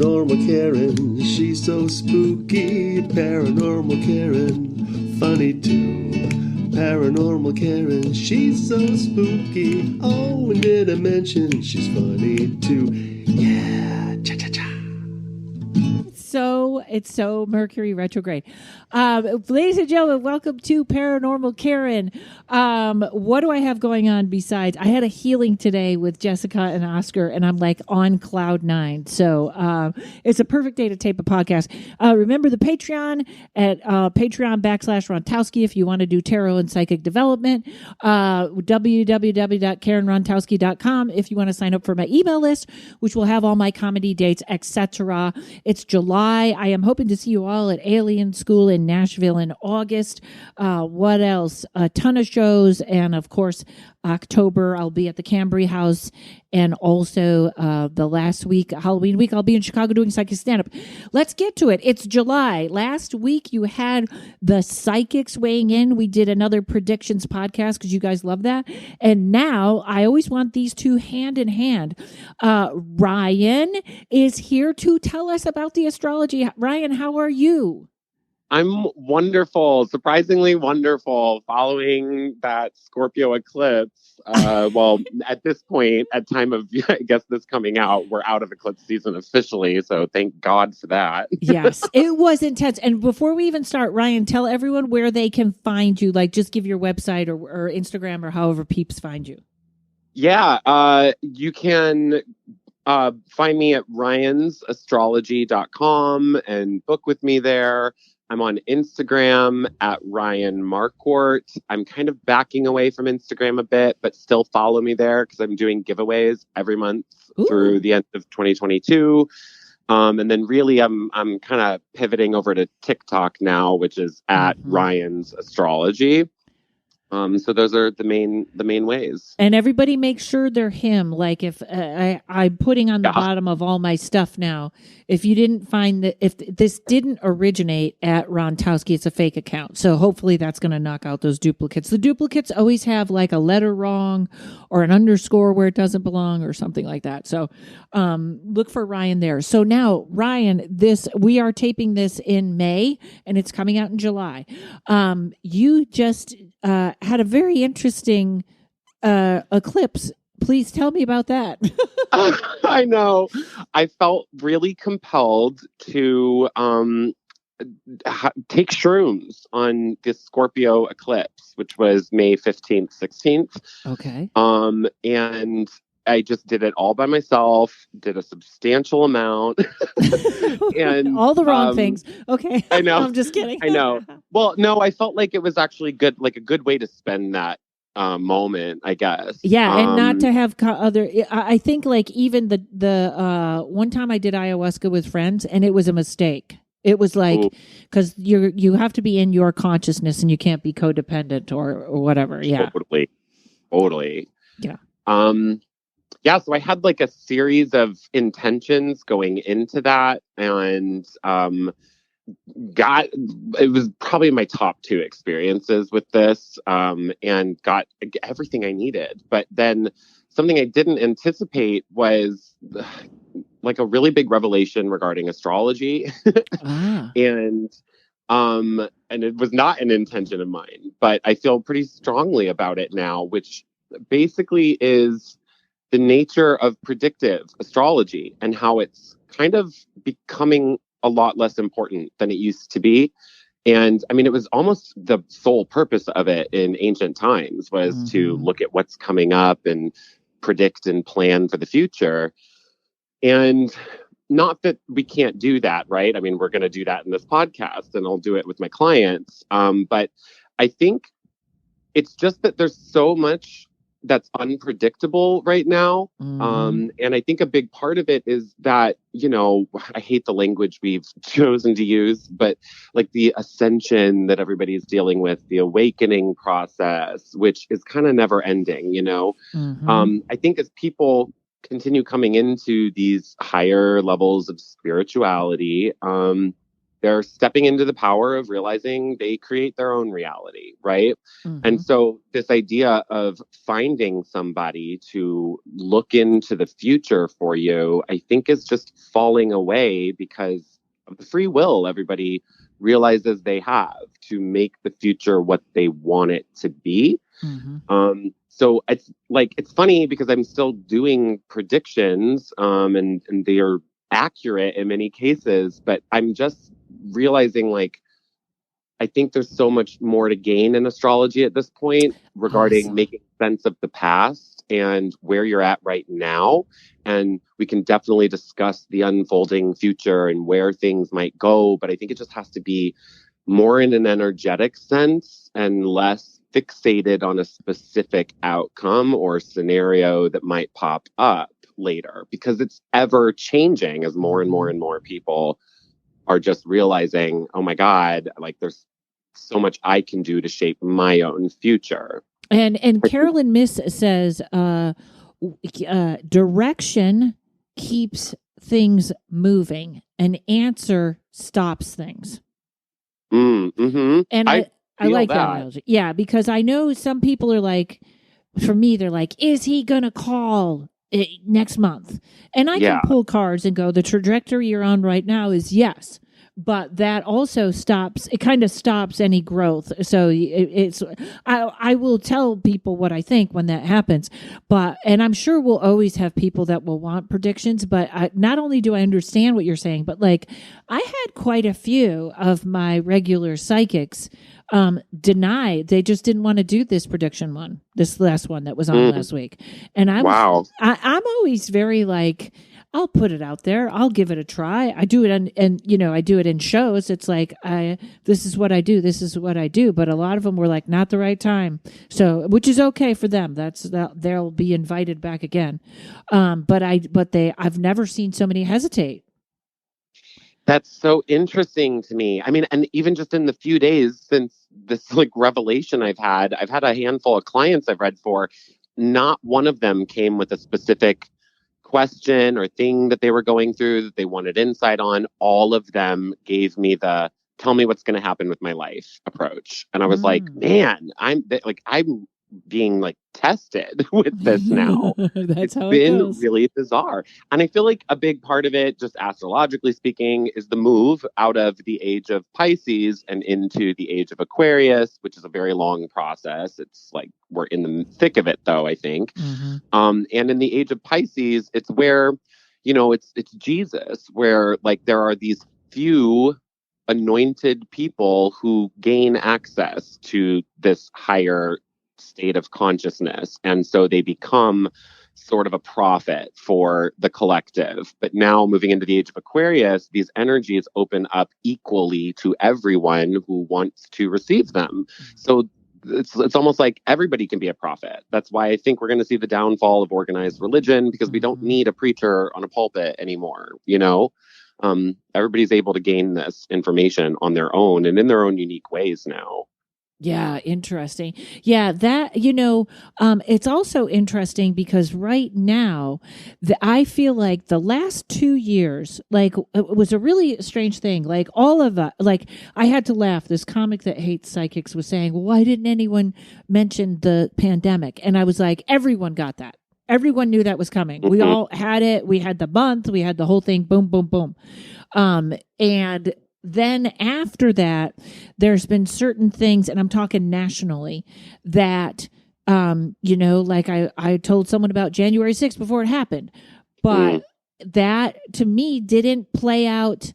Paranormal Karen, she's so spooky. Paranormal Karen, funny too. Paranormal Karen, she's so spooky. Oh, and did I mention she's funny too? Yeah, cha-cha-cha. It's so Mercury retrograde. Ladies and gentlemen, welcome to Paranormal Karen. What do I have going on besides? I had a healing today with Jessica and Oscar, and I'm like on cloud 9. So it's a perfect day to tape a podcast. Remember the Patreon at Patreon.com/Rontowski if you want to do tarot and psychic development. www.karenrontowski.com if you want to sign up for my email list, which will have all my comedy dates, etc. It's July. I am hoping to see you all at Alien School in Nashville in August. What else? A ton of shows. And of course, October, I'll be at the Cambry House. And also the last week, Halloween week, I'll be in Chicago doing psychic stand-up. Let's get to it. It's July. Last week, you had the psychics weighing in. We did another predictions podcast because you guys love that. And now I always want these two hand in hand. Ryan is here to tell us about the astrology. Ryan, how are you? I'm wonderful, surprisingly wonderful, following that Scorpio eclipse. Well, at this point, at time of, I guess, this coming out, we're out of eclipse season officially, so thank God for that. Yes, it was intense. And before we even start, Ryan, tell everyone where they can find you. Like, just give your website or Instagram or however peeps find you. Yeah, you can find me at ryansastrology.com and book with me there. I'm on Instagram at Ryan Marquardt. I'm kind of backing away from Instagram a bit, but still follow me there because I'm doing giveaways every month through the end of 2022. And then really I'm kind of pivoting over to TikTok now, which is at Ryan's Astrology. So those are the main ways. And everybody make sure they're him. Like if I'm putting on the bottom of all my stuff now, if you didn't find that, if this didn't originate at Rontowski, it's a fake account. So hopefully that's going to knock out those duplicates. The duplicates always have like a letter wrong or an underscore where it doesn't belong or something like that. So look for Ryan there. So now, Ryan, we are taping this in May and it's coming out in July. You just had a very interesting eclipse. Please tell me about that. I know. I felt really compelled to take shrooms on this Scorpio eclipse, which was May 15th, 16th. Okay. And I just did it all by myself, did a substantial amount. And all the wrong things. Okay. I know. I'm just kidding. I know. Well, no, I felt like it was actually good, like a good way to spend that moment, I guess. Yeah, and not to have other. I think like even the one time I did ayahuasca with friends, and it was a mistake. It was like because you have to be in your consciousness, and you can't be codependent or whatever. Yeah, totally. Yeah. Yeah, so I had like a series of intentions going into that, and it was probably my top 2 experiences with this, and got everything I needed. But then something I didn't anticipate was like a really big revelation regarding astrology. And it was not an intention of mine, but I feel pretty strongly about it now, which basically is the nature of predictive astrology and how it's kind of becoming a lot less important than it used to be. And I mean, it was almost the sole purpose of it in ancient times was to look at what's coming up and predict and plan for the future. And not that we can't do that, right? I mean, we're going to do that in this podcast and I'll do it with my clients. But I think it's just that there's so much that's unpredictable right now. And I think a big part of it is that, I hate the language we've chosen to use, but like the ascension that everybody is dealing with, the awakening process, which is kind of never ending, I think as people continue coming into these higher levels of spirituality, they're stepping into the power of realizing they create their own reality, right? And so this idea of finding somebody to look into the future for you, I think is just falling away because of the free will everybody realizes they have to make the future what they want it to be. So it's funny because I'm still doing predictions, and they are accurate in many cases, but I'm just realizing like I think there's so much more to gain in astrology at this point regarding making sense of the past and where you're at right now. And we can definitely discuss the unfolding future and where things might go. But I think it just has to be more in an energetic sense and less fixated on a specific outcome or scenario that might pop up later, because it's ever changing as more and more and more people are just realizing, oh my God, like there's so much I can do to shape my own future. And Carolyn Miss says, direction keeps things moving. An answer stops things. And I like that analogy. Yeah, because I know some people are like, for me, they're like, is he going to call next month? And I can pull cards and go, the trajectory you're on right now is yes. But that also stops, it kind of stops any growth. So I will tell people what I think when that happens. And I'm sure we'll always have people that will want predictions, but not only do I understand what you're saying, but like I had quite a few of my regular psychics deny. They just didn't want to do this prediction one, this last one that was on last week. And I'm always very like, I'll put it out there. I'll give it a try. I do it I do it in shows. It's like, this is what I do. This is what I do. But a lot of them were like, not the right time. So, which is okay for them. They'll be invited back again. I've never seen so many hesitate. That's so interesting to me. I mean, and even just in the few days since this like revelation I've had a handful of clients I've read for. Not one of them came with a specific question or thing that they were going through that they wanted insight on. All of them gave me the tell me what's going to happen with my life approach. And I was like, man, I'm being like tested with this now. It's how been it goes. Really bizarre. And I feel like a big part of it, just astrologically speaking, is the move out of the age of Pisces and into the age of Aquarius, which is a very long process. It's like we're in the thick of it, though, I think. And in the age of Pisces, it's where, it's Jesus, where like there are these few anointed people who gain access to this higher state of consciousness. And so they become sort of a prophet for the collective. But now moving into the age of Aquarius, these energies open up equally to everyone who wants to receive them. So it's almost like everybody can be a prophet. That's why I think we're going to see the downfall of organized religion, because we don't need a preacher on a pulpit anymore. Everybody's able to gain this information on their own and in their own unique ways now. Yeah, interesting. Yeah, that, it's also interesting because right now, I feel like the last 2 years, like, it was a really strange thing. Like, all of us, like, I had to laugh. This comic that hates psychics was saying, well, why didn't anyone mention the pandemic? And I was like, everyone got that. Everyone knew that was coming. We all had it. We had the month. We had the whole thing. Boom, boom, boom. And then after that, there's been certain things, and I'm talking nationally, that, like I told someone about January 6th before it happened, but that to me didn't play out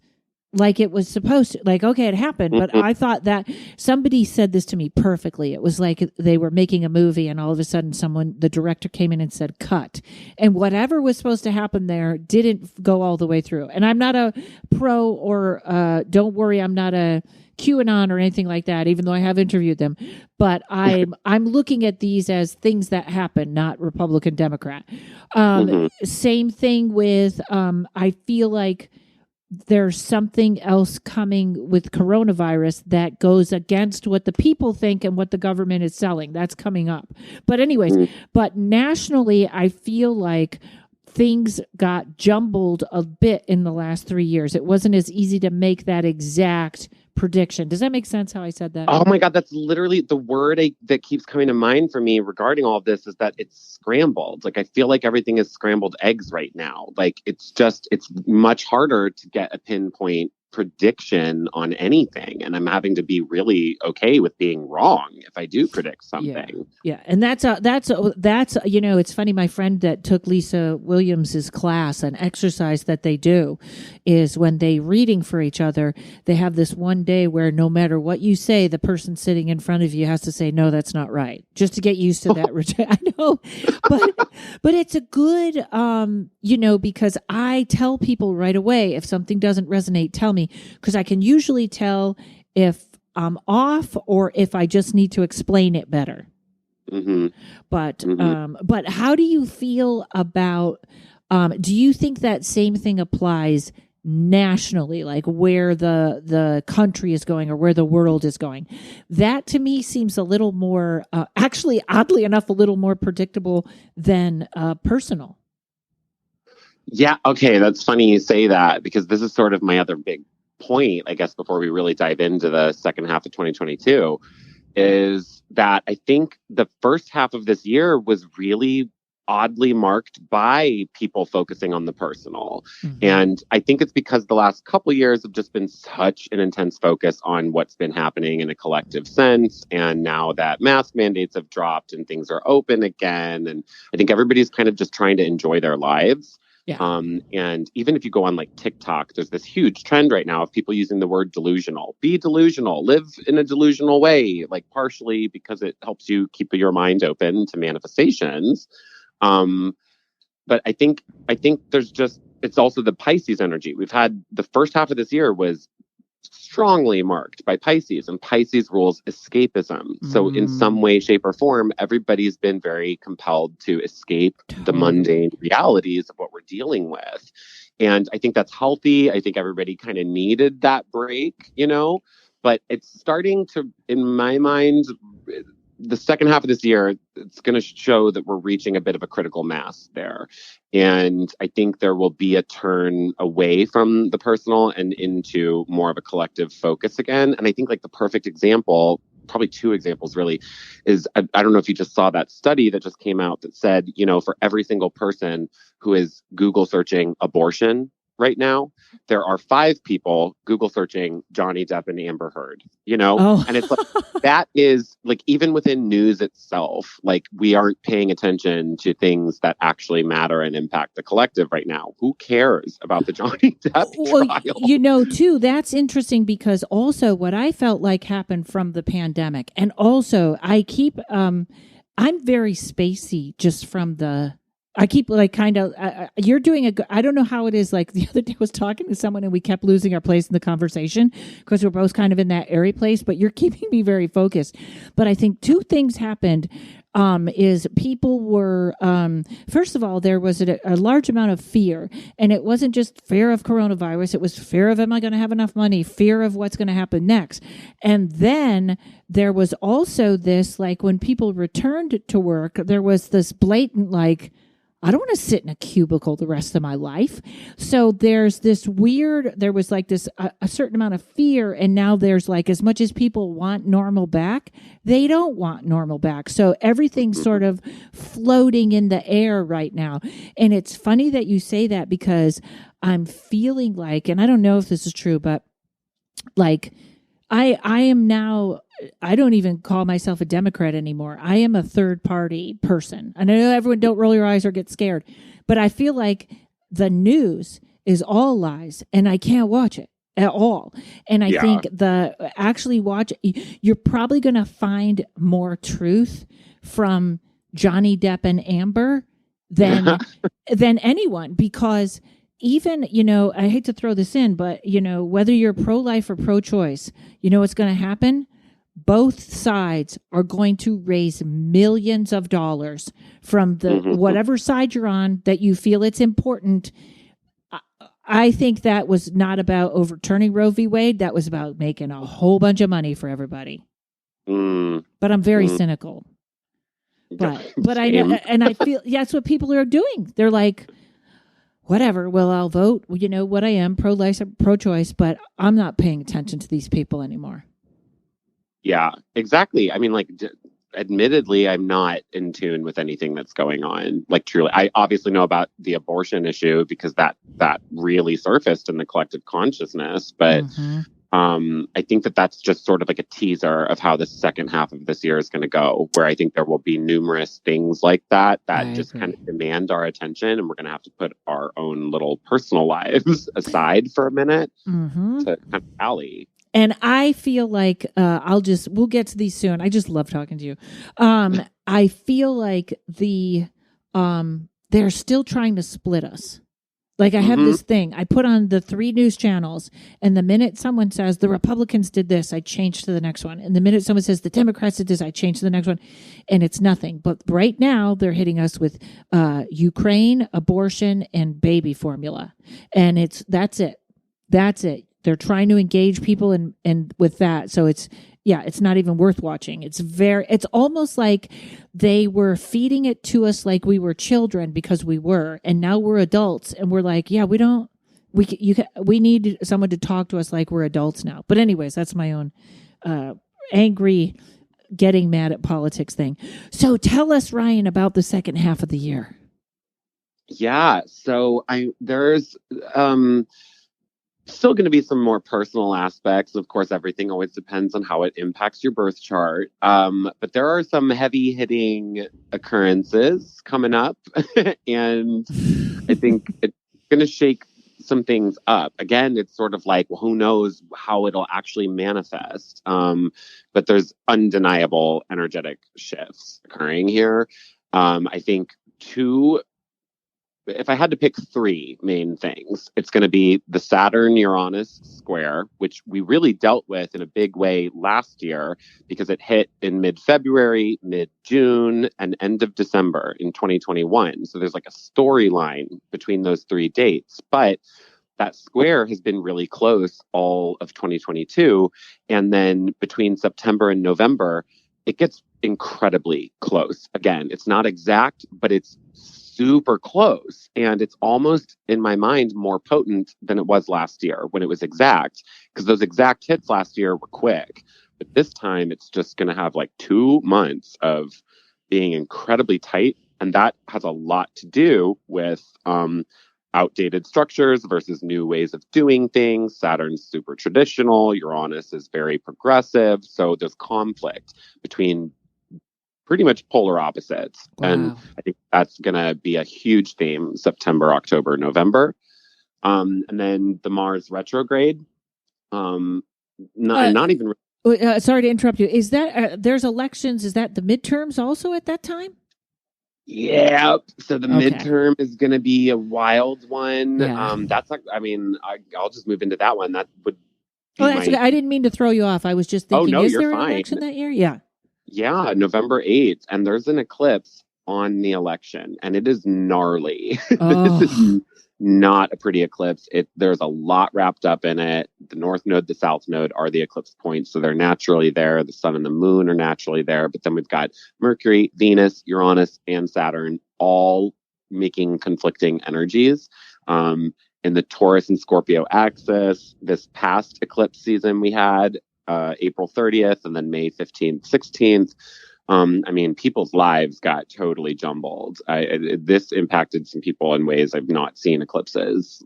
like it was supposed to. Like, okay, it happened, but I thought that somebody said this to me perfectly. It was like they were making a movie and all of a sudden the director came in and said, cut. And whatever was supposed to happen there didn't go all the way through. And I'm not a pro or don't worry, I'm not a QAnon or anything like that, even though I have interviewed them. But I'm looking at these as things that happen, not Republican, Democrat. Same thing with, I feel like there's something else coming with coronavirus that goes against what the people think and what the government is selling. That's coming up. But anyways, but nationally, I feel like things got jumbled a bit in the last 3 years. It wasn't as easy to make that exact prediction. Does that make sense how I said that? Oh my God, that's literally the word that keeps coming to mind for me regarding all of this, is that it's scrambled. Like, I feel like everything is scrambled eggs right now. Like, it's much harder to get a pinpoint prediction on anything. And I'm having to be really okay with being wrong if I do predict something. Yeah. And that's, it's funny. My friend that took Lisa Williams's class, an exercise that they do is when they reading for each other, they have this one day where no matter what you say, the person sitting in front of you has to say, no, that's not right. Just to get used to that. I know, but it's a good, because I tell people right away, if something doesn't resonate, tell me, because I can usually tell if I'm off or if I just need to explain it better. Mm-hmm. But how do you feel about, do you think that same thing applies nationally, like where the country is going or where the world is going? That to me seems a little more, actually, oddly enough, a little more predictable than personal. Yeah. Okay. That's funny you say that, because this is sort of my other big point, I guess, before we really dive into the second half of 2022, is that I think the first half of this year was really oddly marked by people focusing on the personal. Mm-hmm. And I think it's because the last couple of years have just been such an intense focus on what's been happening in a collective sense. And now that mask mandates have dropped and things are open again, and I think everybody's kind of just trying to enjoy their lives. Yeah. And even if you go on like TikTok, there's this huge trend right now of people using the word delusional. Be delusional, live in a delusional way, like partially because it helps you keep your mind open to manifestations. But I think there's just, it's also the Pisces energy. We've had the first half of this year was strongly marked by Pisces, and Pisces rules escapism. So in some way, shape, or form, everybody's been very compelled to escape the mundane realities of what we're dealing with. And I think that's healthy. I think everybody kind of needed that break, but it's starting to, in my mind, the second half of this year, it's going to show that we're reaching a bit of a critical mass there. And I think there will be a turn away from the personal and into more of a collective focus again. And I think like the perfect example, probably two examples really, is I don't know if you just saw that study that just came out that said, for every single person who is Google searching abortion right now, there are 5 people Google searching Johnny Depp and Amber Heard, And it's like, that is like, even within news itself, like we aren't paying attention to things that actually matter and impact the collective right now. Who cares about the Johnny Depp trial? Too, that's interesting, because also what I felt like happened from the pandemic. And also I keep, I'm very spacey just from I keep like kind of, you're doing I don't know how it is. Like the other day I was talking to someone and we kept losing our place in the conversation because we're both kind of in that airy place, but you're keeping me very focused. But I think 2 things happened. Is people were, first of all, there was a large amount of fear, and it wasn't just fear of coronavirus. It was fear of, am I going to have enough money? Fear of what's going to happen next. And then there was also this, like when people returned to work, there was this blatant, like, I don't want to sit in a cubicle the rest of my life. So there's this there was like this, a certain amount of fear. And now there's like, as much as people want normal back, they don't want normal back. So everything's sort of floating in the air right now. And it's funny that you say that, because I'm feeling like, and I don't know if this is true, but like, I am now, I don't even call myself a Democrat anymore. I am a third party person. And I know everyone don't roll your eyes or get scared, but I feel like the news is all lies and I can't watch it at all. And I think you're probably going to find more truth from Johnny Depp and Amber than anyone, because even, I hate to throw this in, but, whether you're pro-life or pro-choice, what's going to happen? Both sides are going to raise millions of dollars from the whatever side you're on that you feel it's important. I think that was not about overturning Roe v. Wade. That was about making a whole bunch of money for everybody. But I'm very cynical. But I know, and I feel that's what people are doing. They're like, whatever. Well, I'll vote. You know what I am, pro-life, pro-choice, but I'm not paying attention to these people anymore. Yeah, exactly. I mean, like, admittedly, I'm not in tune with anything that's going on. Like, truly, I obviously know about the abortion issue because that really surfaced in the collective consciousness. But I think that's just sort of like a teaser of how the second half of this year is going to go, where I think there will be numerous things like that just kind of demand our attention, and we're going to have to put our own little personal lives aside for a minute to kind of rally. And I feel like we'll get to these soon. I just love talking to you. I feel like they're still trying to split us. Like I have this thing, I put on the 3 news channels, and the minute someone says the Republicans did this, I change to the next one. And the minute someone says the Democrats did this, I change to the next one. And it's nothing. But right now they're hitting us with Ukraine, abortion, and baby formula. And that's it. They're trying to engage people and with that. So it's not even worth watching. It's almost like they were feeding it to us like we were children because we were, and now we're adults and we're like, yeah, we need someone to talk to us like we're adults now. But anyways, that's my own angry, getting mad at politics thing. So tell us, Ryan, about the second half of the year. Yeah. So there's still going to be some more personal aspects. Of course, everything always depends on how it impacts your birth chart. But there are some heavy hitting occurrences coming up. And I think it's going to shake some things up. Again, it's sort of like, well, who knows how it'll actually manifest. But there's undeniable energetic shifts occurring here. I think if I had to pick 3 main things, it's going to be the Saturn-Uranus square, which we really dealt with in a big way last year because it hit in mid-February, mid-June, and end of December in 2021. So there's like a storyline between those 3 dates. But that square has been really close all of 2022. And then between September and November, it gets incredibly close. Again, it's not exact, but it's super close. And it's almost, in my mind, more potent than it was last year when it was exact, because those exact hits last year were quick. But this time it's just going to have like 2 months of being incredibly tight. And that has a lot to do with outdated structures versus new ways of doing things. Saturn's super traditional. Uranus is very progressive. So there's conflict between pretty much polar opposites. Wow. And I think that's going to be a huge theme September, October, November. And then the Mars retrograde. Not even. Sorry to interrupt you. Is that there's elections? Is that the midterms also at that time? Yeah. So the midterm is going to be a wild one. Yeah. That's like, I mean, I'll just move into that one. That would. I didn't mean to throw you off. I was just thinking, is there an election that year? Yeah. Yeah, November 8th. And there's an eclipse on the election, and it is gnarly. Oh. This is not a pretty eclipse. There's a lot wrapped up in it. The North Node, the South Node are the eclipse points, so they're naturally there. The Sun and the Moon are naturally there. But then we've got Mercury, Venus, Uranus, and Saturn all making conflicting energies. In the Taurus and Scorpio axis, this past eclipse season we had, April 30th and then May 15th, 16th. I mean, people's lives got totally jumbled. This impacted some people in ways I've not seen eclipses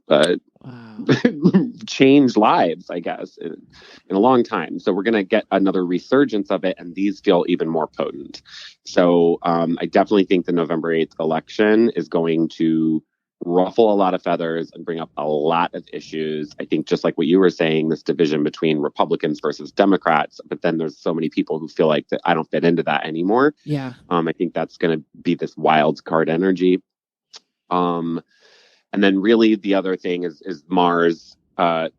change lives, I guess, in a long time. So we're going to get another resurgence of it, and these feel even more potent. So I definitely think the November 8th election is going to ruffle a lot of feathers and bring up a lot of issues. I think just like what you were saying, this division between Republicans versus Democrats, but then there's so many people who feel like that I don't fit into that anymore. Yeah. I think that's going to be this wild card energy. And then really the other thing is Mars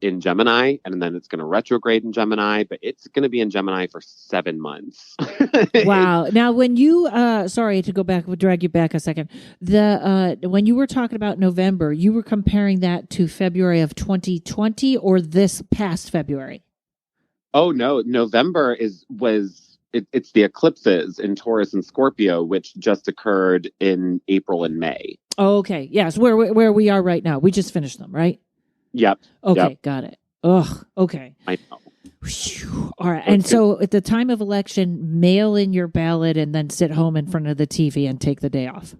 in Gemini, and then it's going to retrograde in Gemini, but it's going to be in Gemini for 7 months. Wow. Now, when you, sorry to go back, we'll drag you back a second. When you were talking about November, you were comparing that to February of 2020 or this past February? Oh, no. November it's the eclipses in Taurus and Scorpio, which just occurred in April and May. Oh, okay. Yes, where we are right now. We just finished them, right? Yep. Okay, Yep. got it. Ugh. Okay. I know. Whew. All right. And so at the time of election, mail in your ballot and then sit home in front of the TV and take the day off.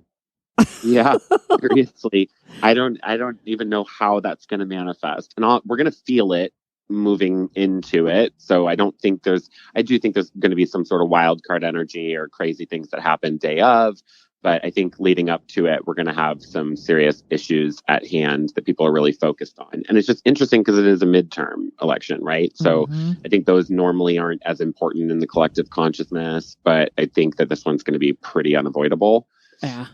Yeah, seriously. I don't even know how that's going to manifest. And we're going to feel it moving into it. So I do think there's going to be some sort of wild card energy or crazy things that happen day of. But I think leading up to it, we're going to have some serious issues at hand that people are really focused on. And it's just interesting because it is a midterm election, right? So I think those normally aren't as important in the collective consciousness, but I think that this one's going to be pretty unavoidable. Yeah.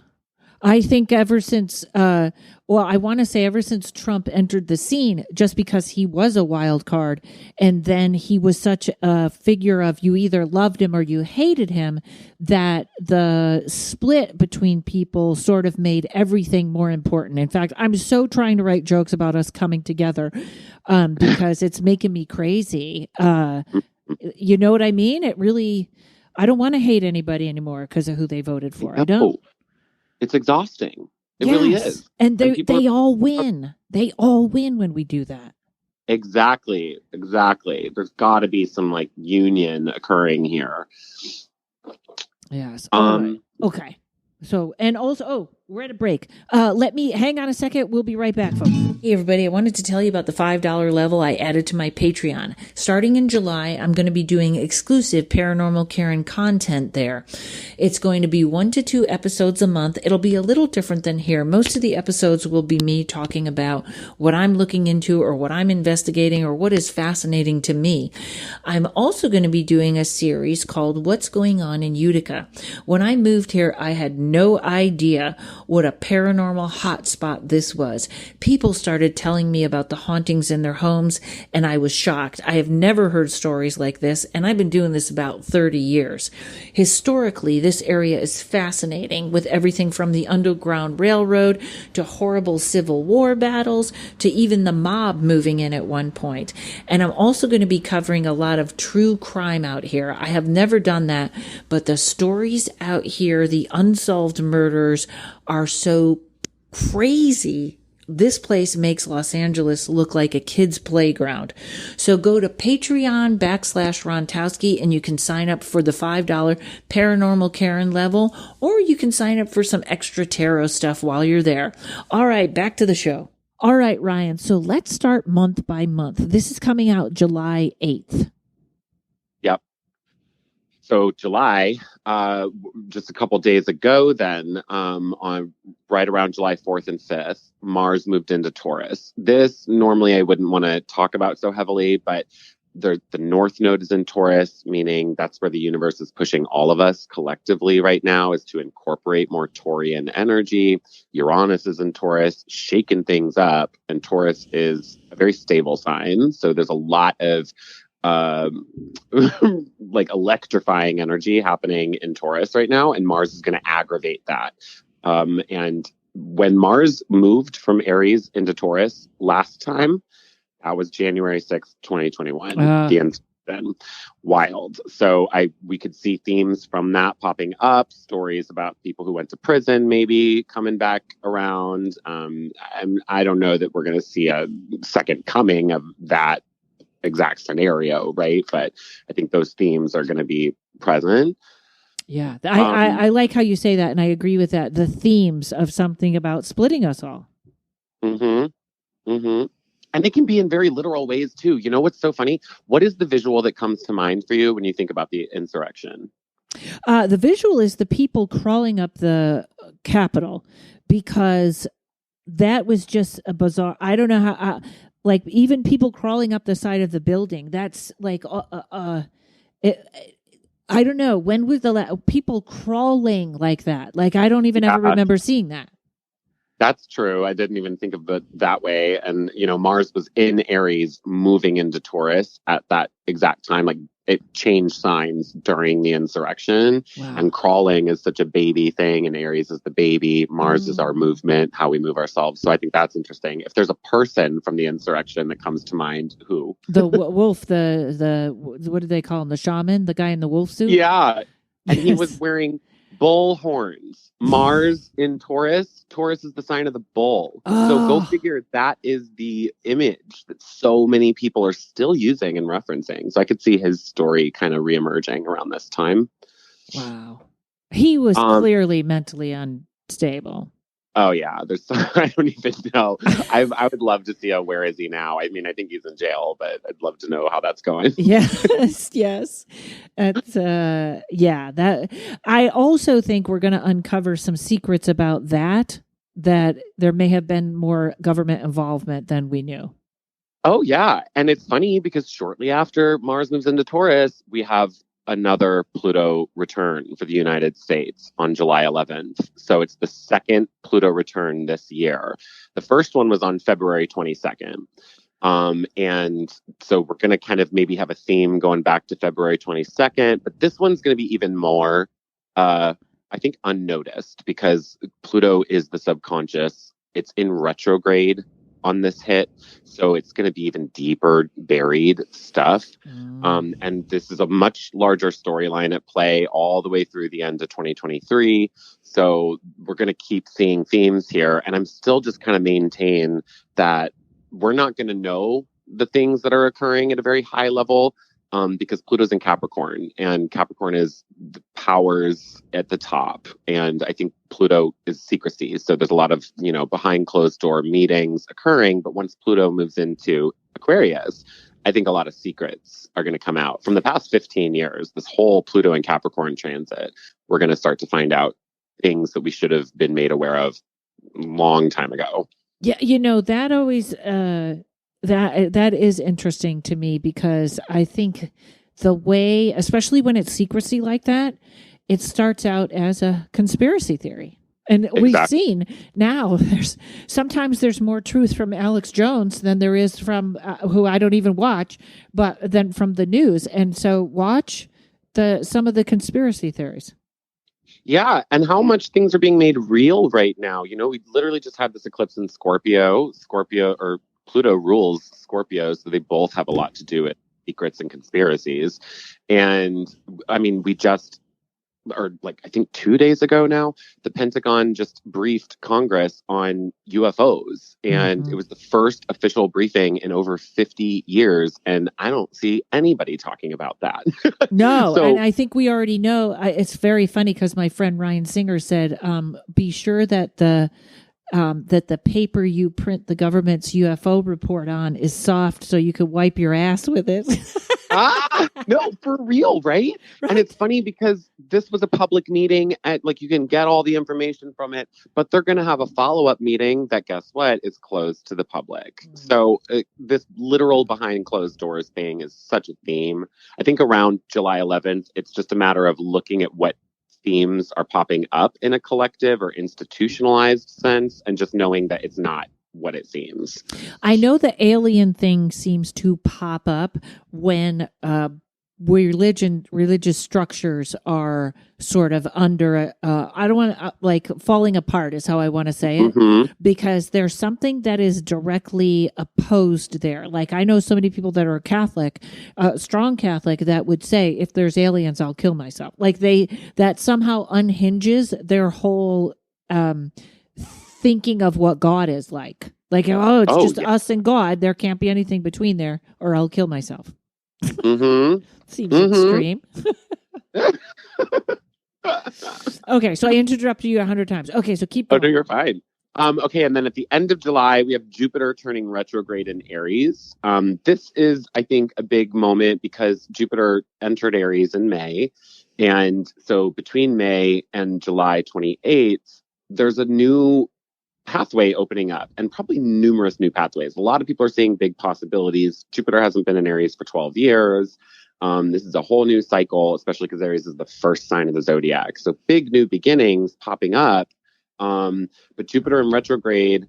I think ever since, I want to say ever since Trump entered the scene, just because he was a wild card, and then he was such a figure of you either loved him or you hated him, that the split between people sort of made everything more important. In fact, I'm so trying to write jokes about us coming together because it's making me crazy. You know what I mean? I don't want to hate anybody anymore because of who they voted for. I don't. It's exhausting. It really is. And they all win. They all win when we do that. Exactly. There's got to be some like union occurring here. Yes. Right. Okay. So, and also, we're at a break. Let me hang on a second. We'll be right back, folks. Hey, everybody. I wanted to tell you about the $5 level I added to my Patreon. Starting in July, I'm going to be doing exclusive Paranormal Karen content there. It's going to be 1 to 2 episodes a month. It'll be a little different than here. Most of the episodes will be me talking about what I'm looking into or what I'm investigating or what is fascinating to me. I'm also going to be doing a series called What's Going On in Utica. When I moved here, I had no idea what a paranormal hotspot this was. People started telling me about the hauntings in their homes, and I was shocked. I have never heard stories like this, and I've been doing this about 30 years. Historically, this area is fascinating, with everything from the Underground Railroad to horrible Civil War battles to even the mob moving in at one point. And I'm also going to be covering a lot of true crime out here. I have never done that, but the stories out here, the unsolved murders, are so crazy. This place makes Los Angeles look like a kid's playground. So go to Patreon.com/Rontowski and you can sign up for the $5 Paranormal Karen level, or you can sign up for some extra tarot stuff while you're there. All right, back to the show. All right, Ryan. So let's start month by month. This is coming out July 8th. Yep. So July, just a couple days ago then, on right around July 4th and 5th, Mars moved into Taurus. This normally I wouldn't want to talk about so heavily, but the North Node is in Taurus, meaning that's where the universe is pushing all of us collectively right now, is to incorporate more Taurian energy. Uranus is in Taurus, shaking things up, and Taurus is a very stable sign. So there's a lot of like electrifying energy happening in Taurus right now, and Mars is going to aggravate that. And when Mars moved from Aries into Taurus last time, that was January 6th, 2021. The end then wild. So we could see themes from that popping up, stories about people who went to prison maybe coming back around. I don't know that we're going to see a second coming of that exact scenario, right? But I think those themes are going to be present. Yeah, I like how you say that, and I agree with that. The themes of something about splitting us all. Mm-hmm. Mm-hmm. And they can be in very literal ways too. You know what's so funny? What is the visual that comes to mind for you when you think about the insurrection? The visual is the people crawling up the Capitol, because that was just a bizarre. I don't know how. Like even people crawling up the side of the building. That's like I don't know, when was the people crawling like that? Like I don't even ever remember seeing that. That's true. I didn't even think of it that way. And, Mars was in Aries moving into Taurus at that exact time. Like it changed signs during the insurrection. Wow. And crawling is such a baby thing. And Aries is the baby. Mars is our movement, how we move ourselves. So I think that's interesting. If there's a person from the insurrection that comes to mind, who? The wolf, the what do they call him? The shaman, the guy in the wolf suit? Yeah. And he was wearing bull horns. Mars in Taurus. Taurus is the sign of the bull. So go figure, that is the image that so many people are still using and referencing. So I could see his story kind of reemerging around this time. Wow. He was clearly mentally unstable. Oh yeah, I don't even know. I would love to see where is he now. I mean, I think he's in jail, but I'd love to know how that's going. Yes, yes. That's that I also think we're going to uncover some secrets about that there may have been more government involvement than we knew. Oh yeah, and it's funny because shortly after Mars moves into Taurus, we have another Pluto return for the United States on July 11th. So it's the second Pluto return this year. The first one was on February 22nd. And so we're going to kind of maybe have a theme going back to February 22nd, but this one's going to be even more, I think, unnoticed because Pluto is the subconscious. It's in retrograde on this hit, so it's going to be even deeper buried stuff. And this is a much larger storyline at play all the way through the end of 2023. So we're going to keep seeing themes here, and I'm still just kind of maintain that we're not going to know the things that are occurring at a very high level because Pluto's in Capricorn, and Capricorn is the powers at the top. And I think Pluto is secrecy. So there's a lot of, behind closed door meetings occurring. But once Pluto moves into Aquarius, I think a lot of secrets are going to come out. From the past 15 years, this whole Pluto and Capricorn transit, we're going to start to find out things that we should have been made aware of a long time ago. Yeah, that always that is interesting to me because I think the way, especially when it's secrecy like that, it starts out as a conspiracy theory. And exactly. We've seen now sometimes there's more truth from Alex Jones than there is from who I don't even watch, but then from the news. And so watch some of the conspiracy theories. Yeah, and how much things are being made real right now. We literally just had this eclipse in Scorpio. Or Pluto rules Scorpio, so they both have a lot to do with secrets and conspiracies. And I mean, I think 2 days ago now, the Pentagon just briefed Congress on UFOs. And it was the first official briefing in over 50 years. And I don't see anybody talking about that. No, and I think we already know. It's very funny because my friend Ryan Singer said, be sure that the paper you print the government's UFO report on is soft so you could wipe your ass with it. No, for real, right? And it's funny because this was a public meeting you can get all the information from it, but they're going to have a follow-up meeting that, guess what, is closed to the public. So this literal behind closed doors thing is such a theme. I think around July 11th, it's just a matter of looking at what themes are popping up in a collective or institutionalized sense and just knowing that it's not what it seems. I know the alien thing seems to pop up when religious structures are sort of under I don't want falling apart is how I want to say it, because there's something that is directly opposed there. Like I know so many people that are Catholic, strong Catholic, that would say if there's aliens I'll kill myself. Like that somehow unhinges their whole thinking of what God is like. Like, it's just us and God. There can't be anything between there or I'll kill myself. Seems extreme. Okay, so I interrupted you 100 times. Okay, so keep going. Oh, no, you're fine. Okay, and then at the end of July, we have Jupiter turning retrograde in Aries. This is, I think, a big moment because Jupiter entered Aries in May. And so between May and July 28th, there's a new pathway opening up and probably numerous new pathways. A lot of people are seeing big possibilities. Jupiter hasn't been in Aries for 12 years. This is a whole new cycle, especially because Aries is the first sign of the zodiac. So big new beginnings popping up. But Jupiter in retrograde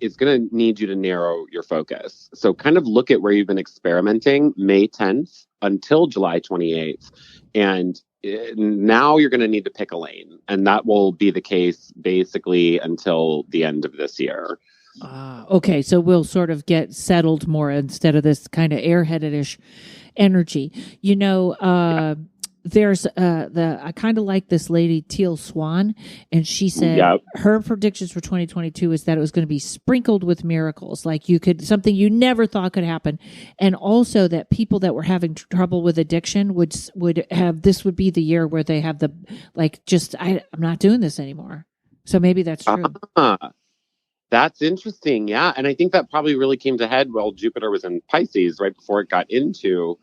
is going to need you to narrow your focus. So kind of look at where you've been experimenting May 10th until July 28th. And now you're going to need to pick a lane. And that will be the case basically until the end of this year. Okay, so we'll sort of get settled more instead of this kind of airheaded-ish energy. there's I kind of like this lady Teal Swan, and she said Yep. her predictions for 2022 is that it was going to be sprinkled with miracles, like you could something you never thought could happen, and also that people that were having trouble with addiction would have this would be the year where they have the like just I'm not doing this anymore. So maybe that's true. That's interesting. Yeah. And I think that probably really came to head while Jupiter was in Pisces right before it got into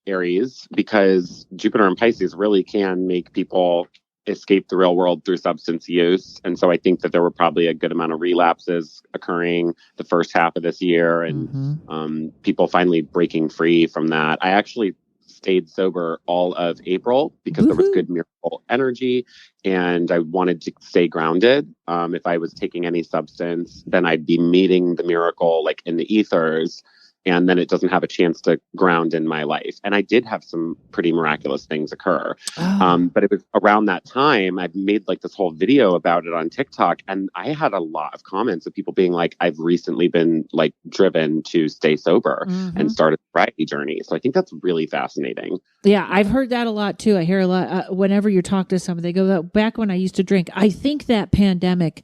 Aries, because Jupiter in Pisces really can make people escape the real world through substance use. And so I think that there were probably a good amount of relapses occurring the first half of this year, and people finally breaking free from that. I actually stayed sober all of April because there was good miracle energy, and I wanted to stay grounded. If I was taking any substance, then I'd be meeting the miracle like in the ethers, and then it doesn't have a chance to ground in my life. And I did have some pretty miraculous things occur. But it was around that time I made like this whole video about it on TikTok, and I had a lot of comments of people being like, I've recently been like driven to stay sober and start a sobriety journey. So I think that's really fascinating. Yeah, I've heard that a lot too. I hear a lot whenever you talk to somebody, they go, back when I used to drink. I think that pandemic,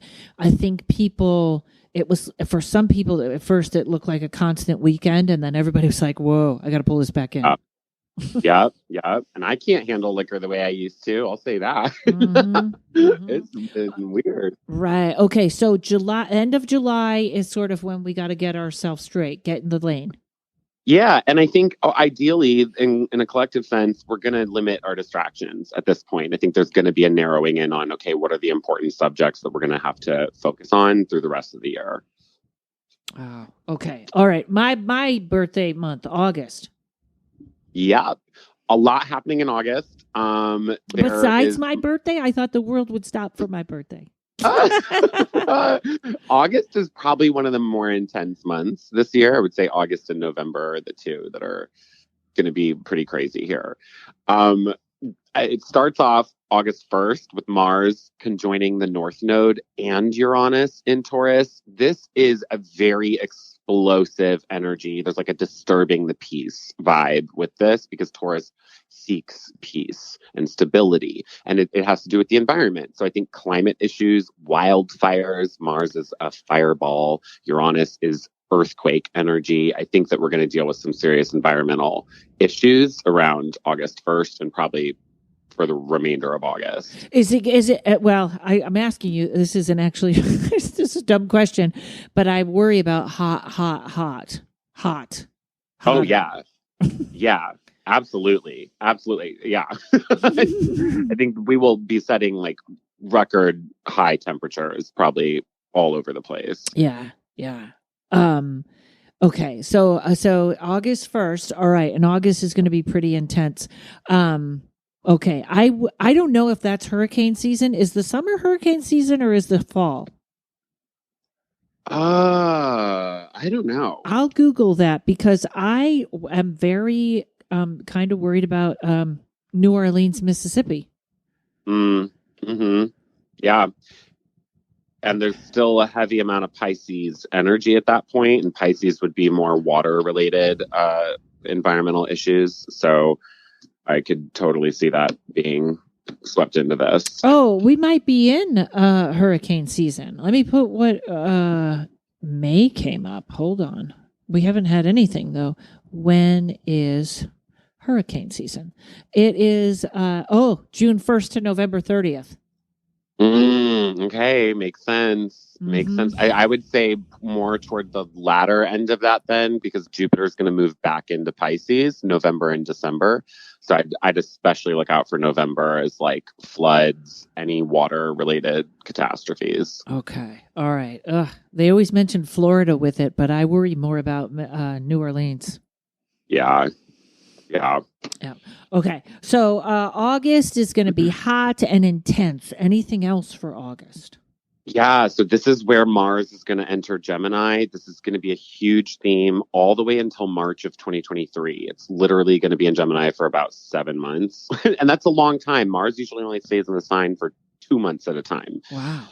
it was for some people at first it looked like a constant weekend, and then everybody was like, whoa, I got to pull this back in. Yeah. And I can't handle liquor the way I used to. I'll say that. It's been weird. Right. Okay. So end of July is sort of when we got to get ourselves straight, get in the lane. Yeah. And I think ideally, in a collective sense, we're going to limit our distractions at this point. I think there's going to be a narrowing in on, okay, what are the important subjects that we're going to have to focus on through the rest of the year? Oh, okay. All right. My birthday month, August. Yeah. A lot happening in August. Besides my birthday, I thought the world would stop for my birthday. August is probably one of the more intense months this year. I would say August and November are the two that are going to be pretty crazy here. It starts off August 1st with Mars conjoining the North Node and Uranus in Taurus. This is a very explosive energy. There's like a disturbing the peace vibe with this because Taurus seeks peace and stability, and it has to do with the environment. So I think climate issues, wildfires, Mars is a fireball, Uranus is earthquake energy. I think that we're going to deal with some serious environmental issues around August 1st and probably for the remainder of August. Is it well, I'm asking you, this isn't actually this is a dumb question, but I worry about hot. Oh yeah. Yeah, absolutely. Yeah. I think we will be setting like record high temperatures probably all over the place. Yeah. Okay, so August 1st, all right, and August is going to be pretty intense. Okay, I don't know if that's hurricane season. Is the summer hurricane season or is the fall? I don't know. I'll Google that because I am very kind of worried about New Orleans, Mississippi. Yeah. And there's still a heavy amount of Pisces energy at that point, and Pisces would be more water-related environmental issues. So I could totally see that being swept into this. Oh, we might be in hurricane season. Let me put what May came up. Hold on. We haven't had anything, though. When is hurricane season? It is, June 1st to November 30th. Okay, makes sense. Makes sense. I would say more toward the latter end of that then, because Jupiter is going to move back into Pisces November and December. So I'd especially look out for November as like floods, any water related catastrophes. Okay. All right. They always mention Florida with it, but I worry more about New Orleans. Yeah. Okay. So August is going to be hot and intense. Anything else for August? Yeah. So this is where Mars is going to enter Gemini. This is going to be a huge theme all the way until March of 2023. It's literally going to be in Gemini for about 7 months. And that's a long time. Mars usually only stays in the sign for 2 months at a time. Wow.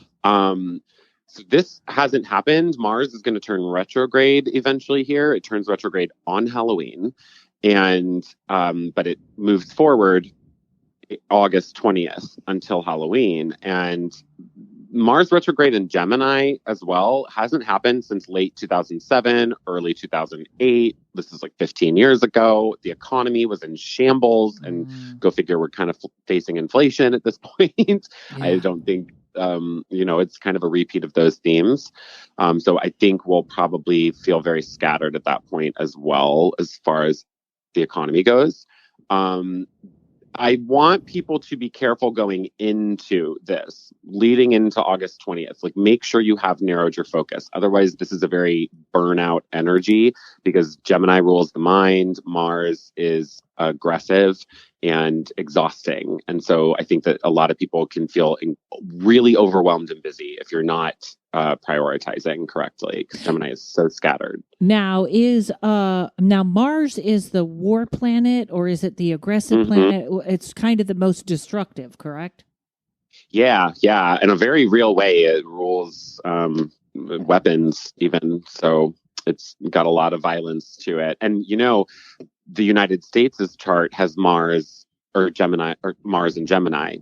So this hasn't happened. Mars is going to turn retrograde eventually here. It turns retrograde on Halloween. and but it moves forward August 20th until Halloween. And Mars retrograde in Gemini as well hasn't happened since late 2007, early 2008. This is like 15 years ago. The economy was in shambles, and go figure, we're kind of facing inflation at this point. Yeah. I don't think, it's kind of a repeat of those themes. So I think we'll probably feel very scattered at that point as well, as far as the economy goes. I want people to be careful going into this, leading into August 20th. Like, make sure you have narrowed your focus. Otherwise, this is a very burnout energy, because Gemini rules the mind. Mars is aggressive and exhausting. And so I think that a lot of people can feel really overwhelmed and busy if you're not prioritizing correctly, because Gemini is so scattered. Now Mars is the war planet, or is it the aggressive planet? It's kind of the most destructive, correct? Yeah. In a very real way, it rules weapons even. So it's got a lot of violence to it. And, the United States' chart has Mars and Gemini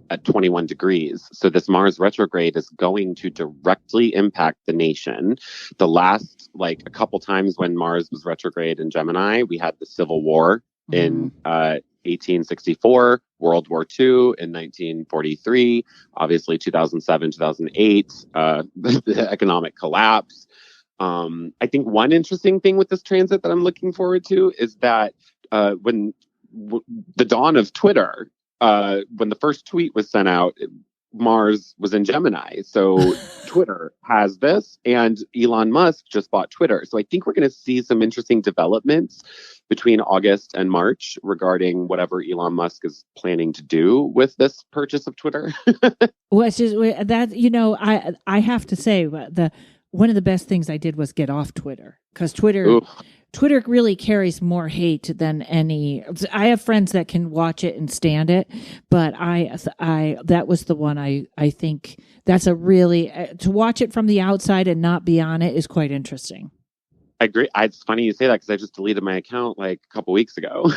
at 21 degrees. So this Mars retrograde is going to directly impact the nation. The last, a couple times when Mars was retrograde in Gemini, we had the Civil War in 1864, World War II in 1943, obviously 2007, 2008, the economic collapse. I think one interesting thing with this transit that I'm looking forward to is that when the dawn of Twitter, when the first tweet was sent out, Mars was in Gemini. So Twitter has this, and Elon Musk just bought Twitter. So I think we're going to see some interesting developments between August and March regarding whatever Elon Musk is planning to do with this purchase of Twitter. Well, it's just that, I have to say, one of the best things I did was get off Twitter, because Twitter really carries more hate than any. I have friends that can watch it and stand it, but that was the one I think that's a really, to watch it from the outside and not be on it is quite interesting. I agree. It's funny you say that, because I just deleted my account a couple weeks ago.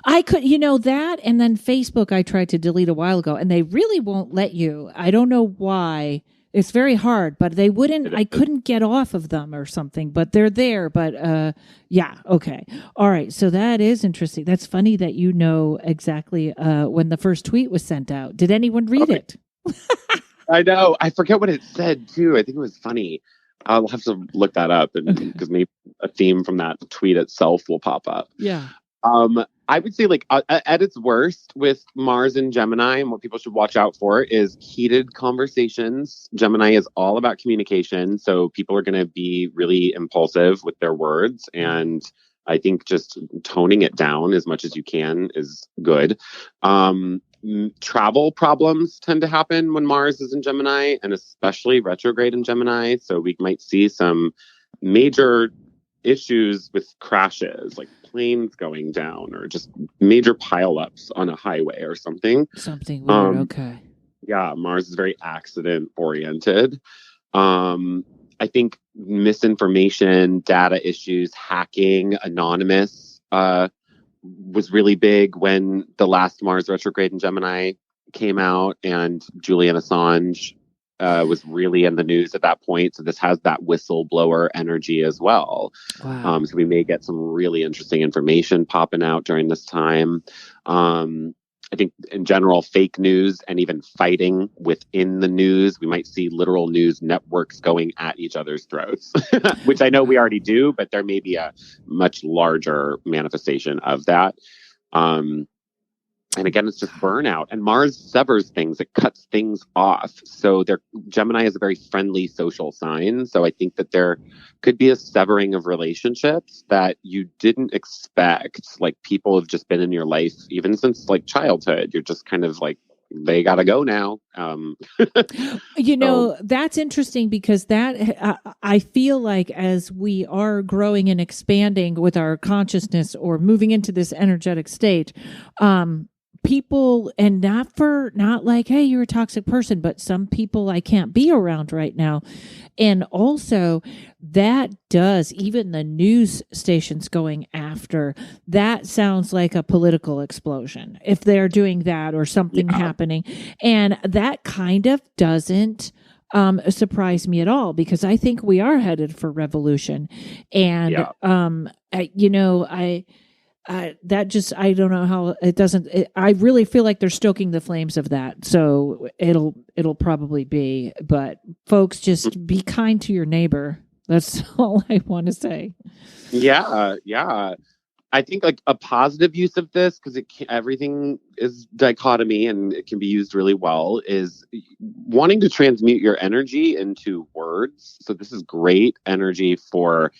I could, that, and then Facebook I tried to delete a while ago, and they really won't let you. I don't know why. It's very hard, but they wouldn't. I couldn't get off of them or something, but they're there. But yeah, okay, all right. So that is interesting. That's funny that you know exactly when the first tweet was sent out. Did anyone read it? I know. I forget what it said too. I think it was funny. I'll have to look that up, because maybe a theme from that tweet itself will pop up. Yeah. I would say, at its worst with Mars and Gemini, and what people should watch out for is heated conversations. Gemini is all about communication, so people are going to be really impulsive with their words, and I think just toning it down as much as you can is good. Travel problems tend to happen when Mars is in Gemini, and especially retrograde in Gemini, so we might see some major issues with crashes, like planes going down, or just major pileups on a highway or something. Something weird. Okay. Yeah, Mars is very accident oriented. I think misinformation, data issues, hacking, anonymous was really big when the last Mars retrograde in Gemini came out, and Julian Assange was really in the news at that point. So this has that whistleblower energy as well. Wow. So we may get some really interesting information popping out during this time. I think in general, fake news and even fighting within the news. We might see literal news networks going at each other's throats, which I know we already do, but there may be a much larger manifestation of that. And again, it's just burnout. And Mars severs things. It cuts things off. So Gemini is a very friendly social sign. So I think that there could be a severing of relationships that you didn't expect. Like, people have just been in your life even since childhood. You're just kind of they gotta go now. That's interesting, because that I feel like as we are growing and expanding with our consciousness, or moving into this energetic state, people, and not like, hey, you're a toxic person, but some people I can't be around right now. And also that does, even the news stations going after, that sounds like a political explosion if they're doing that or something happening. And that kind of doesn't surprise me at all, because I think we are headed for revolution. And, that just, I don't know how it doesn't, I really feel like they're stoking the flames of that. So it'll probably be, but folks, just be kind to your neighbor. That's all I want to say. Yeah. I think like a positive use of this, because everything is dichotomy and it can be used really well, is wanting to transmute your energy into words. So this is great energy for,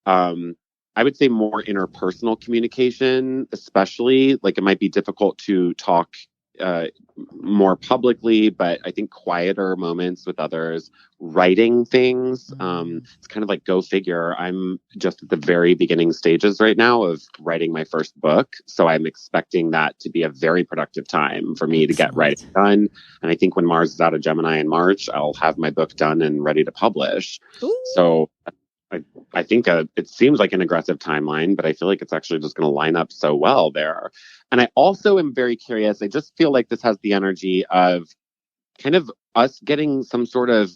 I would say, more interpersonal communication, especially. Like, it might be difficult to talk more publicly, but I think quieter moments with others, writing things. It's kind of like, go figure. I'm just at the very beginning stages right now of writing my first book. So I'm expecting that to be a very productive time for me to get writing done. And I think when Mars is out of Gemini in March, I'll have my book done and ready to publish. Ooh. So I think it seems like an aggressive timeline, but I feel like it's actually just going to line up so well there. And I also am very curious. I just feel like this has the energy of kind of us getting some sort of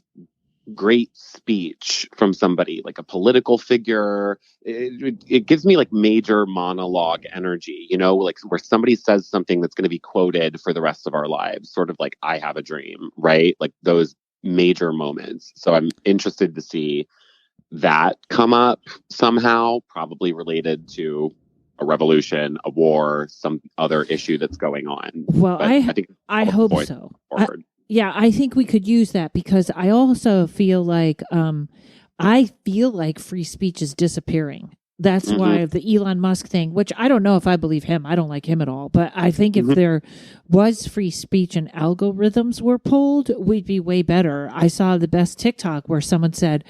great speech from somebody, like a political figure. It gives me like major monologue energy, like where somebody says something that's going to be quoted for the rest of our lives, sort of like I Have a Dream, right? Like those major moments. So I'm interested to see that come up somehow, probably related to a revolution, a war, some other issue that's going on. Well, I think I hope so. I think we could use that, because I also feel like free speech is disappearing. That's why the Elon Musk thing, which I don't know if I believe him. I don't like him at all. But I think if there was free speech and algorithms were pulled, we'd be way better. I saw the best TikTok where someone said,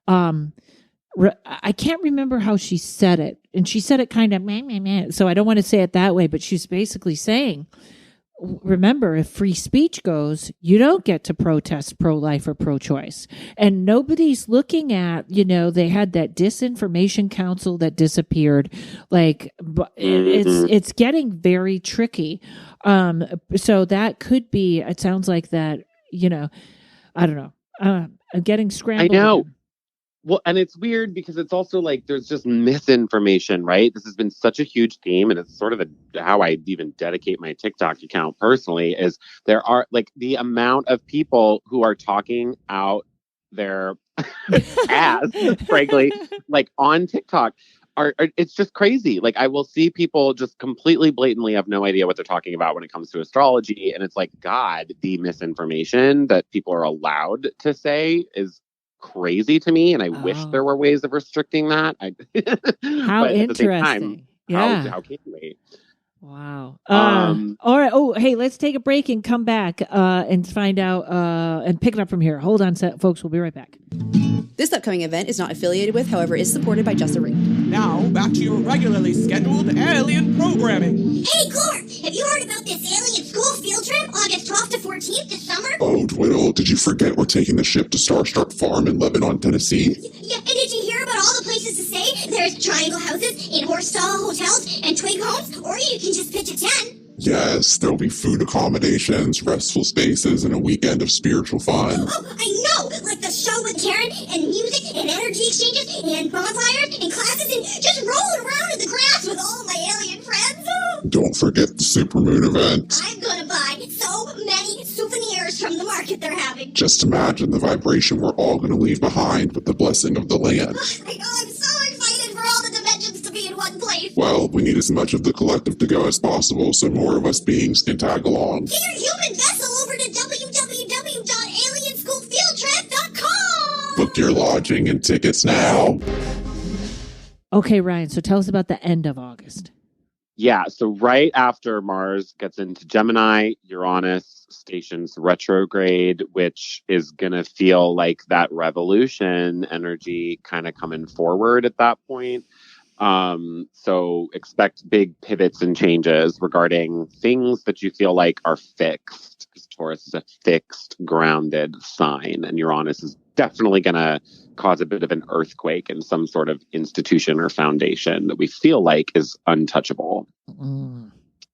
I can't remember how she said it. And she said it kind of, meh. So I don't want to say it that way, but she's basically saying, remember, if free speech goes, you don't get to protest pro-life or pro-choice. And nobody's looking at, they had that disinformation council that disappeared. Like, it's getting very tricky. So that could be, it sounds like that, I don't know. I'm getting scrambled. I know. Well, and it's weird because it's also like there's just misinformation, right? This has been such a huge theme, and it's sort of how I even dedicate my TikTok account personally, is there are like the amount of people who are talking out their ass, frankly, like on TikTok. It's just crazy. Like, I will see people just completely blatantly have no idea what they're talking about when it comes to astrology. And it's like, God, the misinformation that people are allowed to say is crazy to me. And I wish there were ways of restricting that. How but interesting. At the same time, yeah. How can we? Wow. All right. Oh, hey, let's take a break and come back and find out and pick it up from here. Hold on, folks. We'll be right back. This upcoming event is not affiliated with, however, is supported by Just a Ring. Now, back to your regularly scheduled alien programming. Hey, Clark, have you heard about this alien school field trip, August 12th to 14th this summer? Oh, Twiddle, did you forget we're taking the ship to Starstruck Farm in Lebanon, Tennessee? Yeah, and did you hear about all the places to stay? There's triangle houses and horse-style hotels and twig homes, or you can just pitch a tent. Yes, there'll be food accommodations, restful spaces, and a weekend of spiritual fun. Oh, I know! Like the show with Karen, and music, and energy exchanges, and bonfires, and classes, and just rolling around in the grass with all my alien friends. Don't forget the supermoon event. I'm gonna buy so many souvenirs from the market they're having. Just imagine the vibration we're all gonna leave behind with the blessing of the land. I know, I'm so excited for all the dimensions to be in one place. Well, we need as much of the collective to go as possible, so more of us beings can tag along. Get your human vessel over to www.alienschoolfieldtrip.com. Book your lodging and tickets now. Okay, Ryan, so tell us about the end of August. Yeah, so right after Mars gets into Gemini, Uranus stations retrograde, which is going to feel like that revolution energy kind of coming forward at that point. So expect big pivots and changes regarding things that you feel like are fixed, because Taurus is a fixed, grounded sign, and Uranus is definitely going to cause a bit of an earthquake in some sort of institution or foundation that we feel like is untouchable.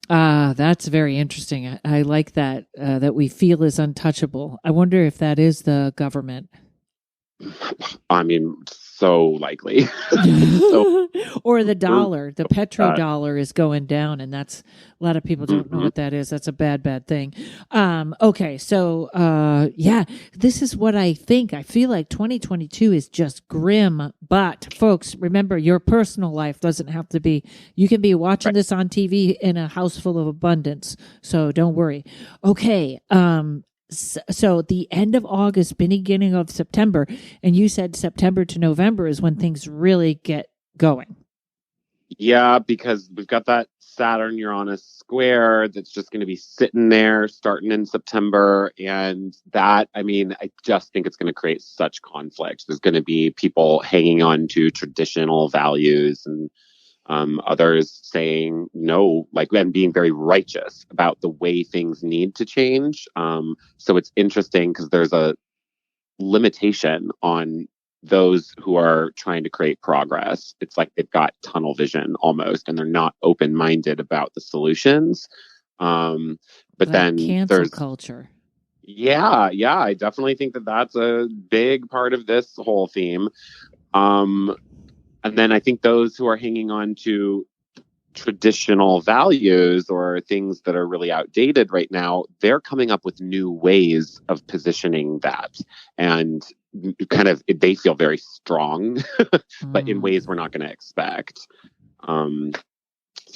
That's very interesting. I like that, that we feel is untouchable. I wonder if that is the government. I mean, so likely. Or the dollar. The petrodollar is going down, and that's a lot of people don't know what that is. That's a bad thing. Okay, so yeah, this is what I think. I feel like 2022 is just grim, but folks, remember, your personal life doesn't have to be. You can be watching this on TV in a house full of abundance, so don't worry. Okay, so the end of August, beginning of September, and you said September to November is when things really get going. Yeah, because we've got that Saturn Uranus square that's just going to be sitting there starting in September. And that, I mean, I just think it's going to create such conflict. There's going to be people hanging on to traditional values, and others saying no, like, and being very righteous about the way things need to change. So it's interesting because there's a limitation on those who are trying to create progress. It's like they've got tunnel vision almost, and they're not open-minded about the solutions. But like then cancel culture. Yeah, I definitely think that that's a big part of this whole theme. And then I think those who are hanging on to traditional values or things that are really outdated right now, they're coming up with new ways of positioning that. And kind of, they feel very strong, but in ways we're not going to expect. So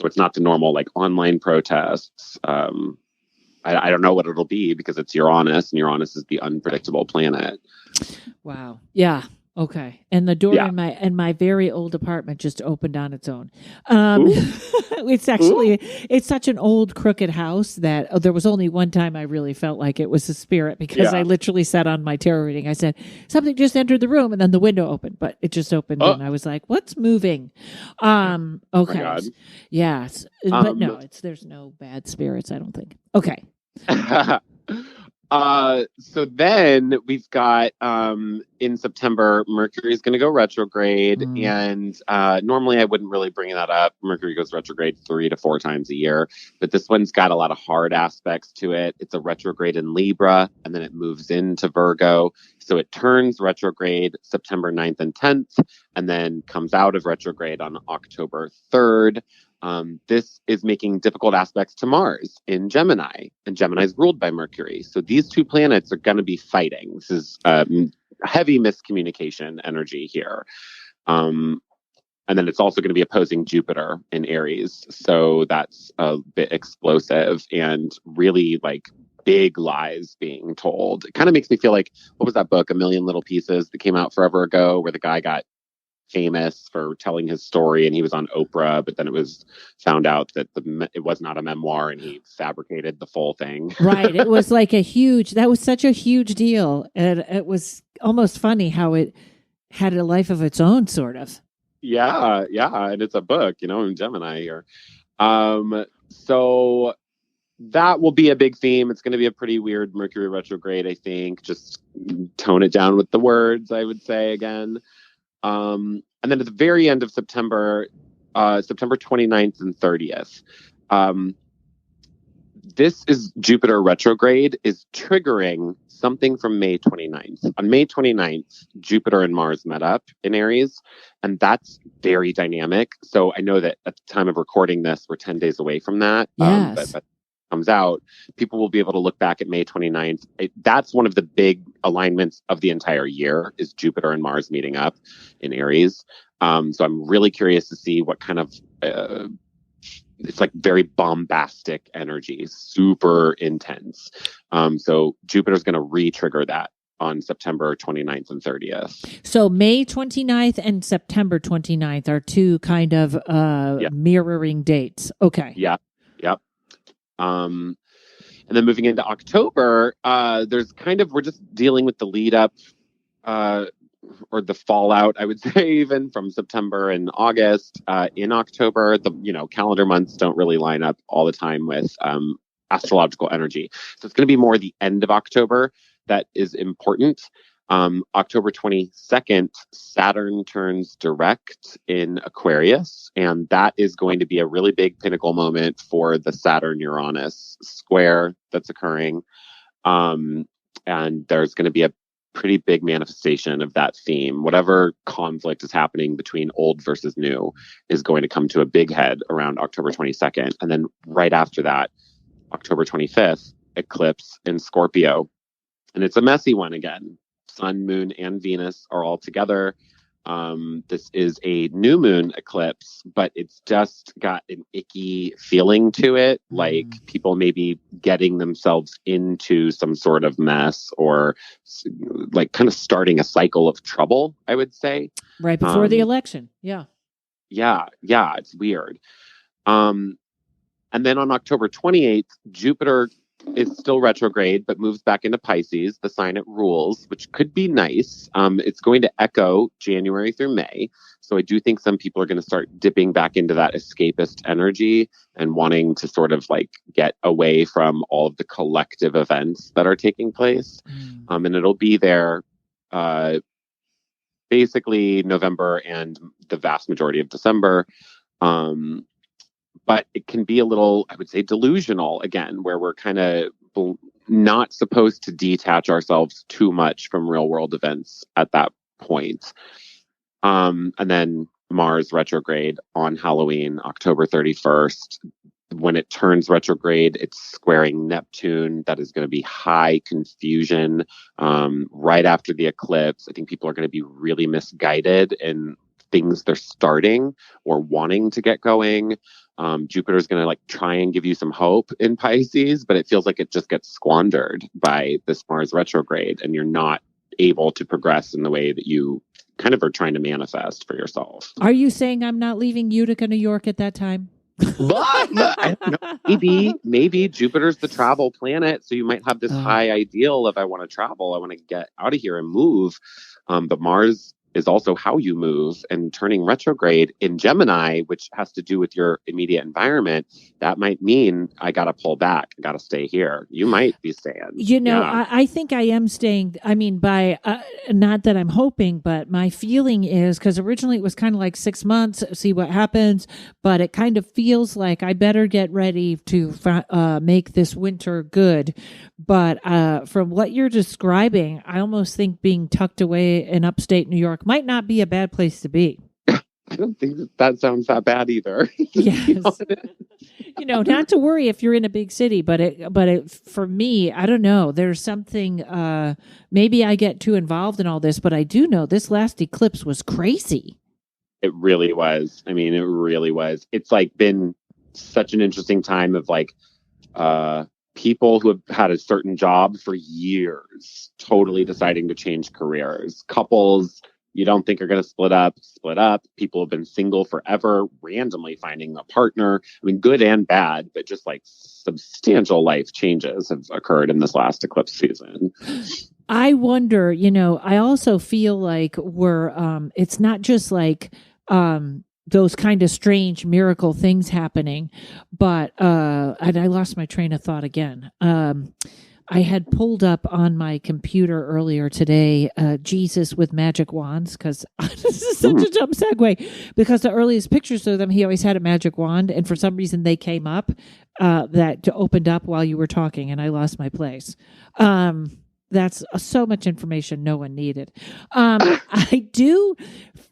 it's not the normal, like, online protests. I don't know what it'll be, because it's Uranus, and Uranus is the unpredictable planet. Wow. Yeah. Okay. And the door in my very old apartment just opened on its own. It's such an old crooked house that there was only one time I really felt like it was a spirit, because I literally said on my tarot reading, I said, something just entered the room, and then the window opened, but it just opened and I was like, what's moving? Okay. Yes. But no, there's no bad spirits, I don't think. Okay. So then we've got in September, Mercury is going to go retrograde, and normally I wouldn't really bring that up. Mercury goes retrograde 3 to 4 times a year, but this one's got a lot of hard aspects to it. It's a retrograde in Libra, and then it moves into Virgo. So it turns retrograde September 9th and 10th, and then comes out of retrograde on October 3rd. This is making difficult aspects to Mars in Gemini, and Gemini is ruled by Mercury. So these two planets are going to be fighting. This is heavy miscommunication energy here. And then it's also going to be opposing Jupiter in Aries. So that's a bit explosive and really, like, big lies being told. It kind of makes me feel like, what was that book, A Million Little Pieces, that came out forever ago, where the guy got famous for telling his story, and he was on Oprah, but then it was found out that it was not a memoir, and he fabricated the full thing. Right. It was like that was such a huge deal. And it was almost funny how it had a life of its own, sort of. Yeah. And it's a book, in Gemini here. So that will be a big theme. It's going to be a pretty weird Mercury retrograde, I think. Just tone it down with the words, I would say, again. And then at the very end of September, September 29th and 30th, this is Jupiter retrograde is triggering something from May 29th. On May 29th, Jupiter and Mars met up in Aries, and that's very dynamic. So I know that at the time of recording this, we're 10 days away from that. Yes. But comes out, people will be able to look back at May 29th. That's one of the big alignments of the entire year, is Jupiter and Mars meeting up in Aries. So I'm really curious to see what kind of, it's like very bombastic energy, super intense. So Jupiter's going to re-trigger that on September 29th and 30th. So May 29th and September 29th are two kind of mirroring dates. Okay. Yeah. Yep. And then moving into October, there's we're just dealing with the lead up. or the fallout, I would say, even from September and August. In October, the calendar months don't really line up all the time with astrological energy. So it's going to be more the end of October that is important. October 22nd, Saturn turns direct in Aquarius, and that is going to be a really big pinnacle moment for the Saturn-Uranus square that's occurring. And there's going to be a pretty big manifestation of that theme. Whatever conflict is happening between old versus new is going to come to a big head around October 22nd. And then right after that, October 25th, eclipse in Scorpio. And it's a messy one again. Sun, Moon, and Venus are all together. This is a new moon eclipse, but it's just got an icky feeling to it. Like people may be getting themselves into some sort of mess or like kind of starting a cycle of trouble, I would say. Right before the election. Yeah. Yeah. It's weird. And then on October 28th, Jupiter is still retrograde, but moves back into Pisces, the sign it rules, which could be nice. It's going to echo January through May. So I do think some people are going to start dipping back into that escapist energy and wanting to sort of like get away from all of the collective events that are taking place. And it'll be there basically November and the vast majority of December. But it can be a little, I would say, delusional again, where we're kind of not supposed to detach ourselves too much from real world events at that point. And then Mars retrograde on Halloween, October 31st. When it turns retrograde, it's squaring Neptune. That is going to be high confusion right after the eclipse. I think people are going to be really misguided in things they're starting or wanting to get going. Jupiter's going to like try and give you some hope in Pisces, but it feels like it just gets squandered by this Mars retrograde, and you're not able to progress in the way that you kind of are trying to manifest for yourself. Are you saying I'm not leaving Utica, New York at that time? I don't know. Maybe Jupiter's the travel planet, so you might have this high ideal of I want to travel, I want to get out of here and move. But Mars is also how you move, and turning retrograde in Gemini, which has to do with your immediate environment, that might mean I got to pull back. I got to stay here. You might be staying. I think I am staying. I mean, by not that I'm hoping, but my feeling is, because originally it was kind of like 6 months, see what happens, but it kind of feels like I better get ready to make this winter good. But from what you're describing, I almost think being tucked away in upstate New York might not be a bad place to be. I don't think that sounds that bad either. Yes. Not to worry if you're in a big city, but for me, I don't know. There's something, maybe I get too involved in all this, but I do know this last eclipse was crazy. It really was. I mean, it really was. It's like been such an interesting time of like, people who have had a certain job for years totally deciding to change careers. Couples you don't think are going to split up. People have been single forever, randomly finding a partner. I mean, good and bad, but just like substantial life changes have occurred in this last eclipse season. I wonder, I also feel like it's not just like, those kind of strange miracle things happening, but, and I lost my train of thought again. I had pulled up on my computer earlier today, Jesus with magic wands, because this is such a dumb segue, because the earliest pictures of them, he always had a magic wand, and for some reason they came up, that opened up while you were talking, and I lost my place. That's so much information no one needed. I do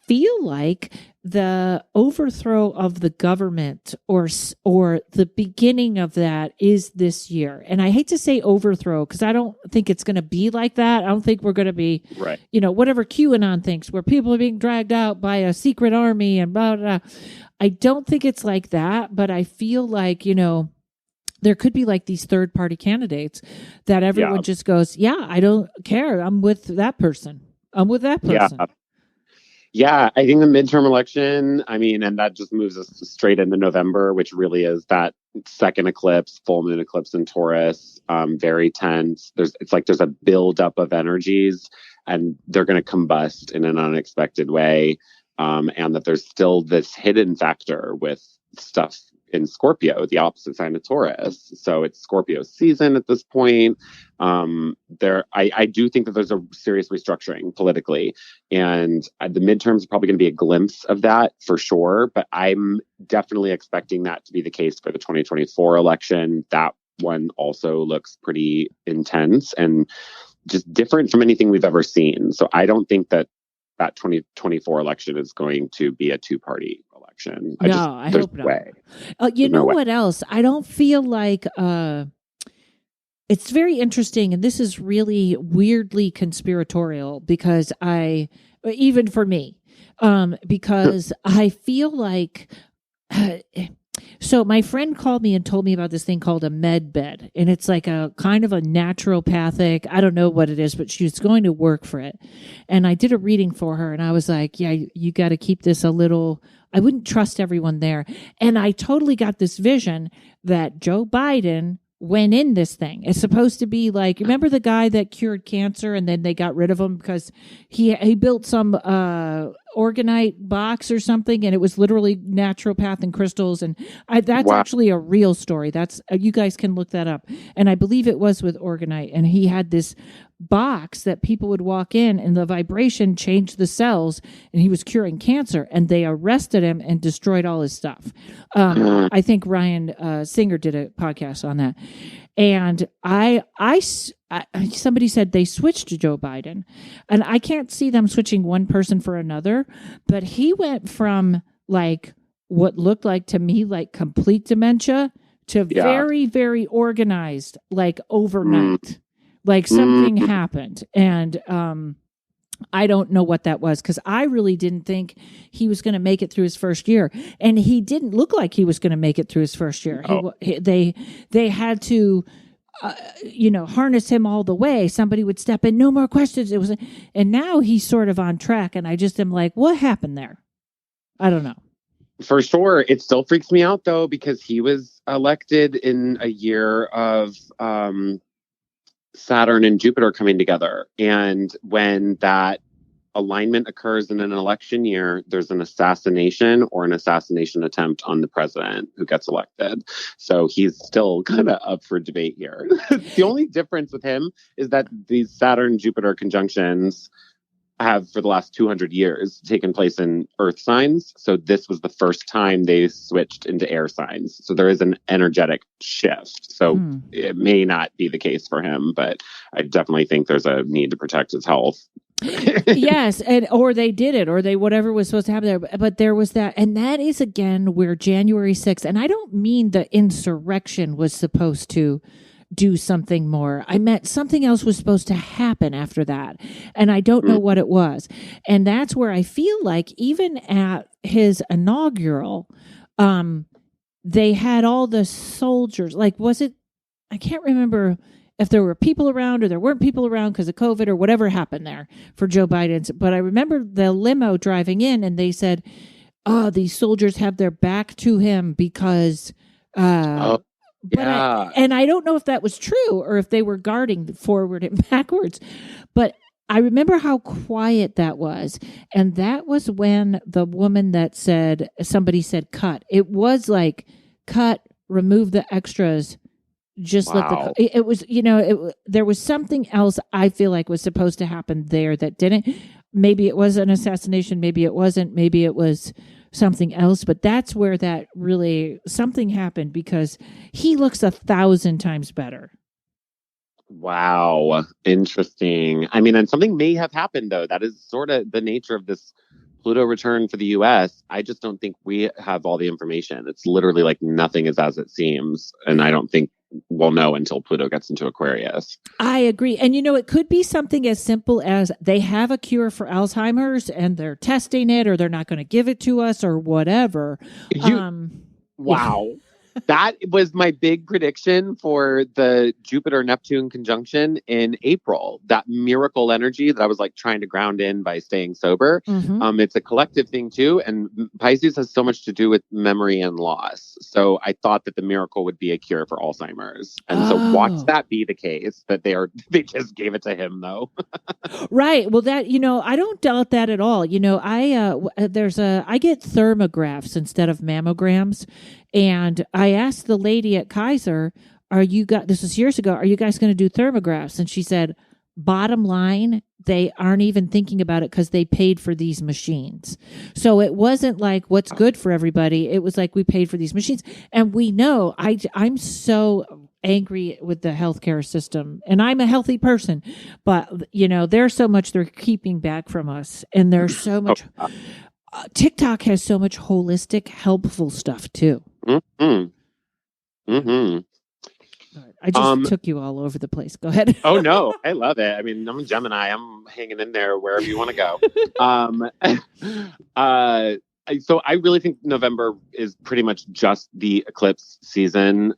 feel like the overthrow of the government or the beginning of that is this year. And I hate to say overthrow because I don't think it's going to be like that. I don't think we're going to be, right. Whatever QAnon thinks, where people are being dragged out by a secret army and blah, blah, blah. I don't think it's like that, but I feel like, there could be like these third party candidates that everyone just goes, I don't care. I'm with that person. Yeah, I think the midterm election, and that just moves us straight into November, which really is that second eclipse, full moon eclipse in Taurus, very tense. There's a buildup of energies and they're going to combust in an unexpected way. And that there's still this hidden factor with stuff in Scorpio, the opposite sign of Taurus. So it's Scorpio season at this point. I do think that there's a serious restructuring politically, and the midterms are probably going to be a glimpse of that for sure. But I'm definitely expecting that to be the case for the 2024 election. That one also looks pretty intense and just different from anything we've ever seen. So I don't think that 2024 election is going to be a two-party election. I hope not. Way. You know what else? I don't feel like it's very interesting, and this is really weirdly conspiratorial because even for me, because I feel like. So my friend called me and told me about this thing called a med bed, and it's like a kind of a naturopathic, I don't know what it is, but she's going to work for it. And I did a reading for her, and I was like, yeah, you got to keep this a little, I wouldn't trust everyone there. And I totally got this vision that Joe Biden went in this thing. It's supposed to be like, remember the guy that cured cancer and then they got rid of him because he built some organite box or something, and it was literally naturopath and crystals, and that's actually a real story. That's you guys can look that up, and I believe it was with organite, and he had this box that people would walk in and the vibration changed the cells, and he was curing cancer, and they arrested him and destroyed all his stuff. I think Ryan Singer did a podcast on that, and somebody said they switched to Joe Biden, and I can't see them switching one person for another, but he went from like what looked like to me like complete dementia to very, very organized, like overnight, like something happened. And I don't know what that was, because I really didn't think he was going to make it through his first year, and he didn't look like he was going to make it through his first year. They had to harness him all the way. Somebody would step in, no more questions. And now he's sort of on track. And I just am like, what happened there? I don't know. For sure. It still freaks me out though, because he was elected in a year of Saturn and Jupiter coming together. And when that alignment occurs in an election year, there's an assassination or an assassination attempt on the president who gets elected. So he's still kind of up for debate here. The only difference with him is that these Saturn-Jupiter conjunctions have for the last 200 years taken place in earth signs. So this was the first time they switched into air signs. So there is an energetic shift. So it may not be the case for him, but I definitely think there's a need to protect his health. Yes, or they did it, or they whatever was supposed to happen there. But there was that, and that is again where January 6th, and I don't mean the insurrection was supposed to do something more. I meant something else was supposed to happen after that, and I don't know what it was. And that's where I feel like even at his inaugural, they had all the soldiers. Like, was it? I can't remember if there were people around or there weren't people around because of COVID or whatever happened there for Joe Biden's. But I remember the limo driving in, and they said, "Oh, these soldiers have their back to him because." But I don't know if that was true or if they were guarding forward and backwards. But I remember how quiet that was. And that was when the woman that somebody said, cut. It was like, cut, remove the extras. Just it was, there was something else I feel like was supposed to happen there that didn't. Maybe it was an assassination. Maybe it wasn't. Maybe it was something else, but that's where that really something happened because he looks 1,000 times better. Wow. Interesting. I mean, and something may have happened though. That is sort of the nature of this Pluto return for the US. I just don't think we have all the information. It's literally like nothing is as it seems. And I don't think we'll know until Pluto gets into Aquarius. I agree. And it could be something as simple as they have a cure for Alzheimer's and they're testing it, or they're not going to give it to us or whatever. Wow. That was my big prediction for the Jupiter-Neptune conjunction in April. That miracle energy that I was like trying to ground in by staying sober. Mm-hmm. It's a collective thing too. And Pisces has so much to do with memory and loss. So I thought that the miracle would be a cure for Alzheimer's. And so watch that be the case, that they just gave it to him though. Right. Well, that, I don't doubt that at all. I get thermographs instead of mammograms. And I asked the lady at Kaiser, this was years ago, are you guys going to do thermographs? And she said, bottom line, they aren't even thinking about it because they paid for these machines. So it wasn't like what's good for everybody. It was like we paid for these machines. And we know, I'm so angry with the healthcare system, and I'm a healthy person, but there's so much they're keeping back from us, and there's so much. TikTok has so much holistic, helpful stuff too. Mm-hmm. Mm-hmm. I just took you all over the place. Go ahead. Oh no, I love it. I mean, I'm a Gemini. I'm hanging in there wherever you want to go. So I really think November is pretty much just the eclipse season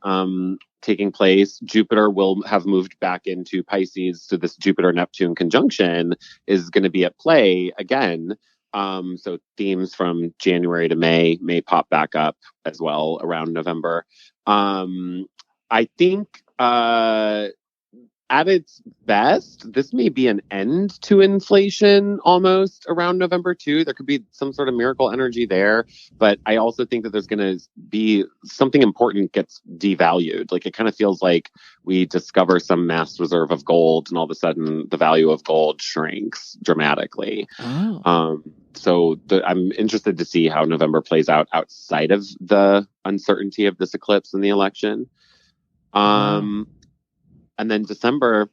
taking place. Jupiter will have moved back into Pisces, so this Jupiter-Neptune conjunction is going to be at play again. So themes from January to may pop back up as well around November. I think at its best, this may be an end to inflation almost around November too. There could be some sort of miracle energy there, but I also think that there's going to be something important gets devalued. Like it kind of feels like we discover some mass reserve of gold, and all of a sudden the value of gold shrinks dramatically. Oh. So I'm interested to see how November plays out outside of the uncertainty of this eclipse and the election. And then December,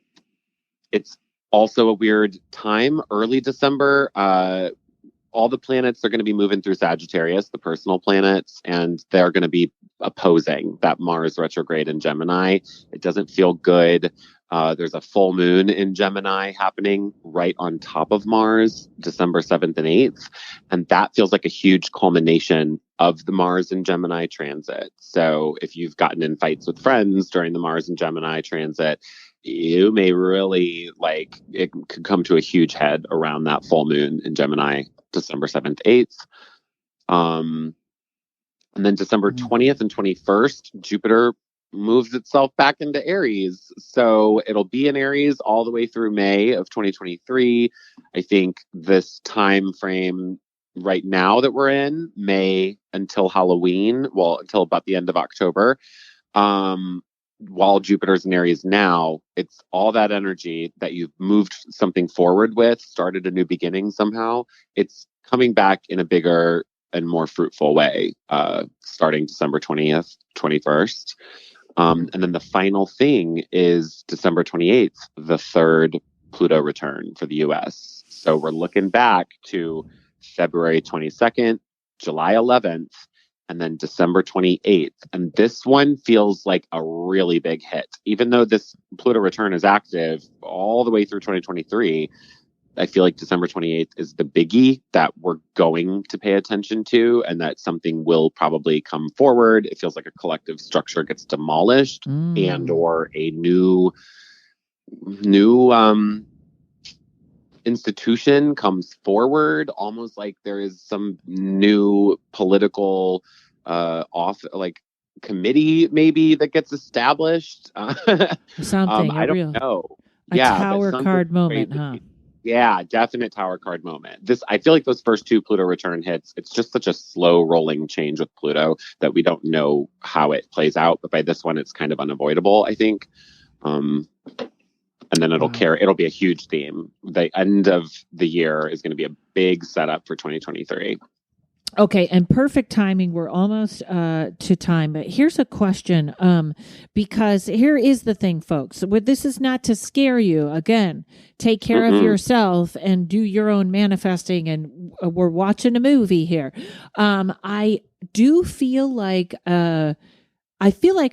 it's also a weird time. Early December, all the planets are going to be moving through Sagittarius, the personal planets, and they're going to be opposing that Mars retrograde in Gemini. It doesn't feel good. There's a full moon in Gemini happening right on top of Mars, December 7th and 8th. And that feels like a huge culmination of the Mars and Gemini transit. So if you've gotten in fights with friends during the Mars and Gemini transit, you may really it could come to a huge head around that full moon in Gemini, December 7th, 8th. And then December 20th and 21st, Jupiter moves itself back into Aries. So it'll be in Aries all the way through May of 2023. I think this time frame right now that we're in, May until Halloween, until about the end of October, while Jupiter's in Aries now, it's all that energy that you've moved something forward with, started a new beginning somehow. It's coming back in a bigger and more fruitful way, starting December 20th, 21st. And then the final thing is December 28th, the third Pluto return for the US. So we're looking back to February 22nd, July 11th, and then December 28th. And this one feels like a really big hit. Even though this Pluto return is active all the way through 2023, I feel like December 28th is the biggie that we're going to pay attention to, and that something will probably come forward. It feels like a collective structure gets demolished and or a new institution comes forward, almost like there is some new political committee maybe that gets established. Something I don't know. A tower card moment, huh? Yeah, definite tower card moment. I feel like those first two Pluto return hits, it's just such a slow rolling change with Pluto that we don't know how it plays out. But by this one, it's kind of unavoidable, I think. And then it'll be a huge theme. The end of the year is going to be a big setup for 2023. Okay, and perfect timing. We're almost to time, but here's a question. Because here is the thing, folks. This is not to scare you. Again, take care of yourself and do your own manifesting. And we're watching a movie here. I do feel like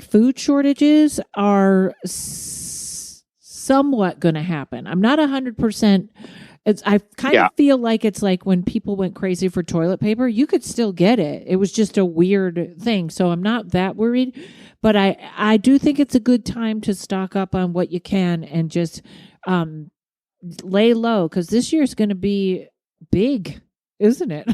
food shortages are somewhat going to happen. I'm not 100% I kind of feel like it's like when people went crazy for toilet paper, you could still get it. It was just a weird thing. So I'm not that worried, but I do think it's a good time to stock up on what you can and just lay low, because this year is going to be big, isn't it?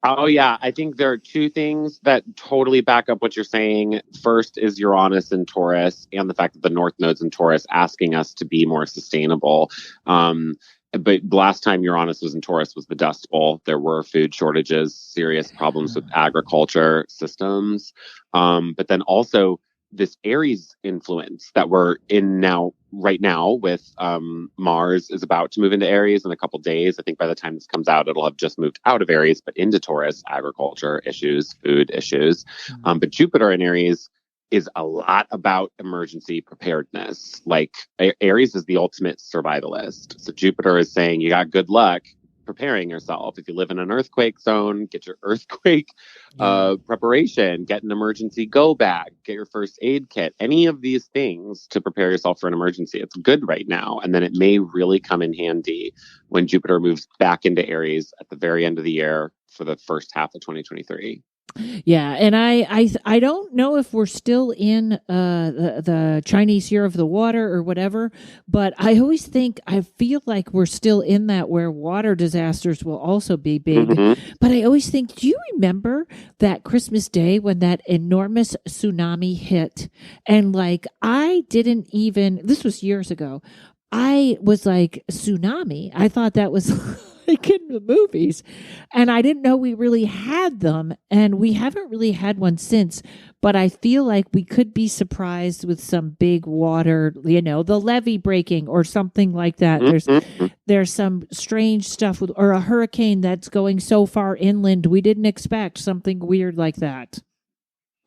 Oh, yeah. I think there are two things that totally back up what you're saying. First is Uranus in Taurus and the fact that the North Node's in Taurus asking us to be more sustainable. But last time Uranus was in Taurus was the Dust Bowl. There were food shortages, serious problems with agriculture systems. But then also this Aries influence that we're in right now with Mars is about to move into Aries in a couple days. I think by the time this comes out, it'll have just moved out of Aries, but into Taurus, agriculture issues, food issues. But Jupiter in Aries is a lot about emergency preparedness. Like Aries is the ultimate survivalist. So Jupiter is saying you got good luck preparing yourself. If you live in an earthquake zone, get your earthquake preparation, get an emergency go bag, get your first aid kit, any of these things to prepare yourself for an emergency. It's good right now. And then it may really come in handy when Jupiter moves back into Aries at the very end of the year for the first half of 2023. Yeah, and I don't know if we're still in the Chinese Year of the Water or whatever, but I feel like we're still in that where water disasters will also be big. Mm-hmm. But I always think, do you remember that Christmas Day when that enormous tsunami hit? And like this was years ago. I was like, tsunami? I thought that was like in the movies. And I didn't know we really had them. And we haven't really had one since. But I feel like we could be surprised with some big water, the levee breaking or something like that. There's some strange stuff or a hurricane that's going so far inland we didn't expect, something weird like that.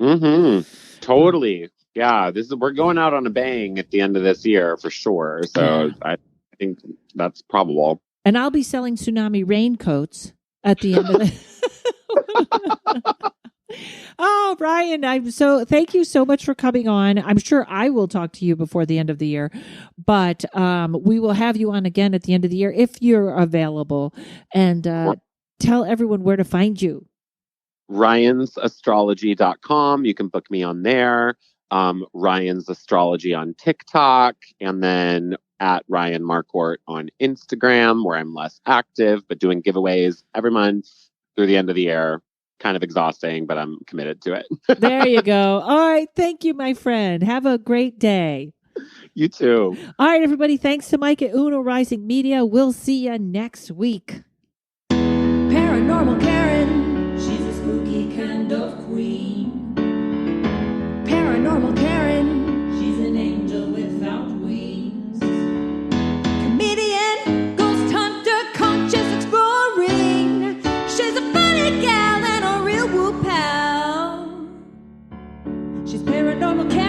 Mm-hmm. Totally. Yeah, we're going out on a bang at the end of this year for sure. So I think that's probable. And I'll be selling tsunami raincoats at the end of the. Oh, Brian, thank you so much for coming on. I'm sure I will talk to you before the end of the year, but we will have you on again at the end of the year if you're available. And tell everyone where to find you. Ryan'sAstrology.com. You can book me on there. Ryan's Astrology on TikTok, and then at Ryan Marquardt on Instagram, where I'm less active, but doing giveaways every month through the end of the year. Kind of exhausting, but I'm committed to it. There you go. All right. Thank you, my friend. Have a great day. You too. All right, everybody. Thanks to Mike at Uno Rising Media. We'll see you next week. Paranormal Karen. She's a spooky kind of queen. Paranormal Karen. She's an angel without wings. Comedian, ghost hunter, conscious exploring. She's a funny gal and a real woo pal. She's Paranormal Karen.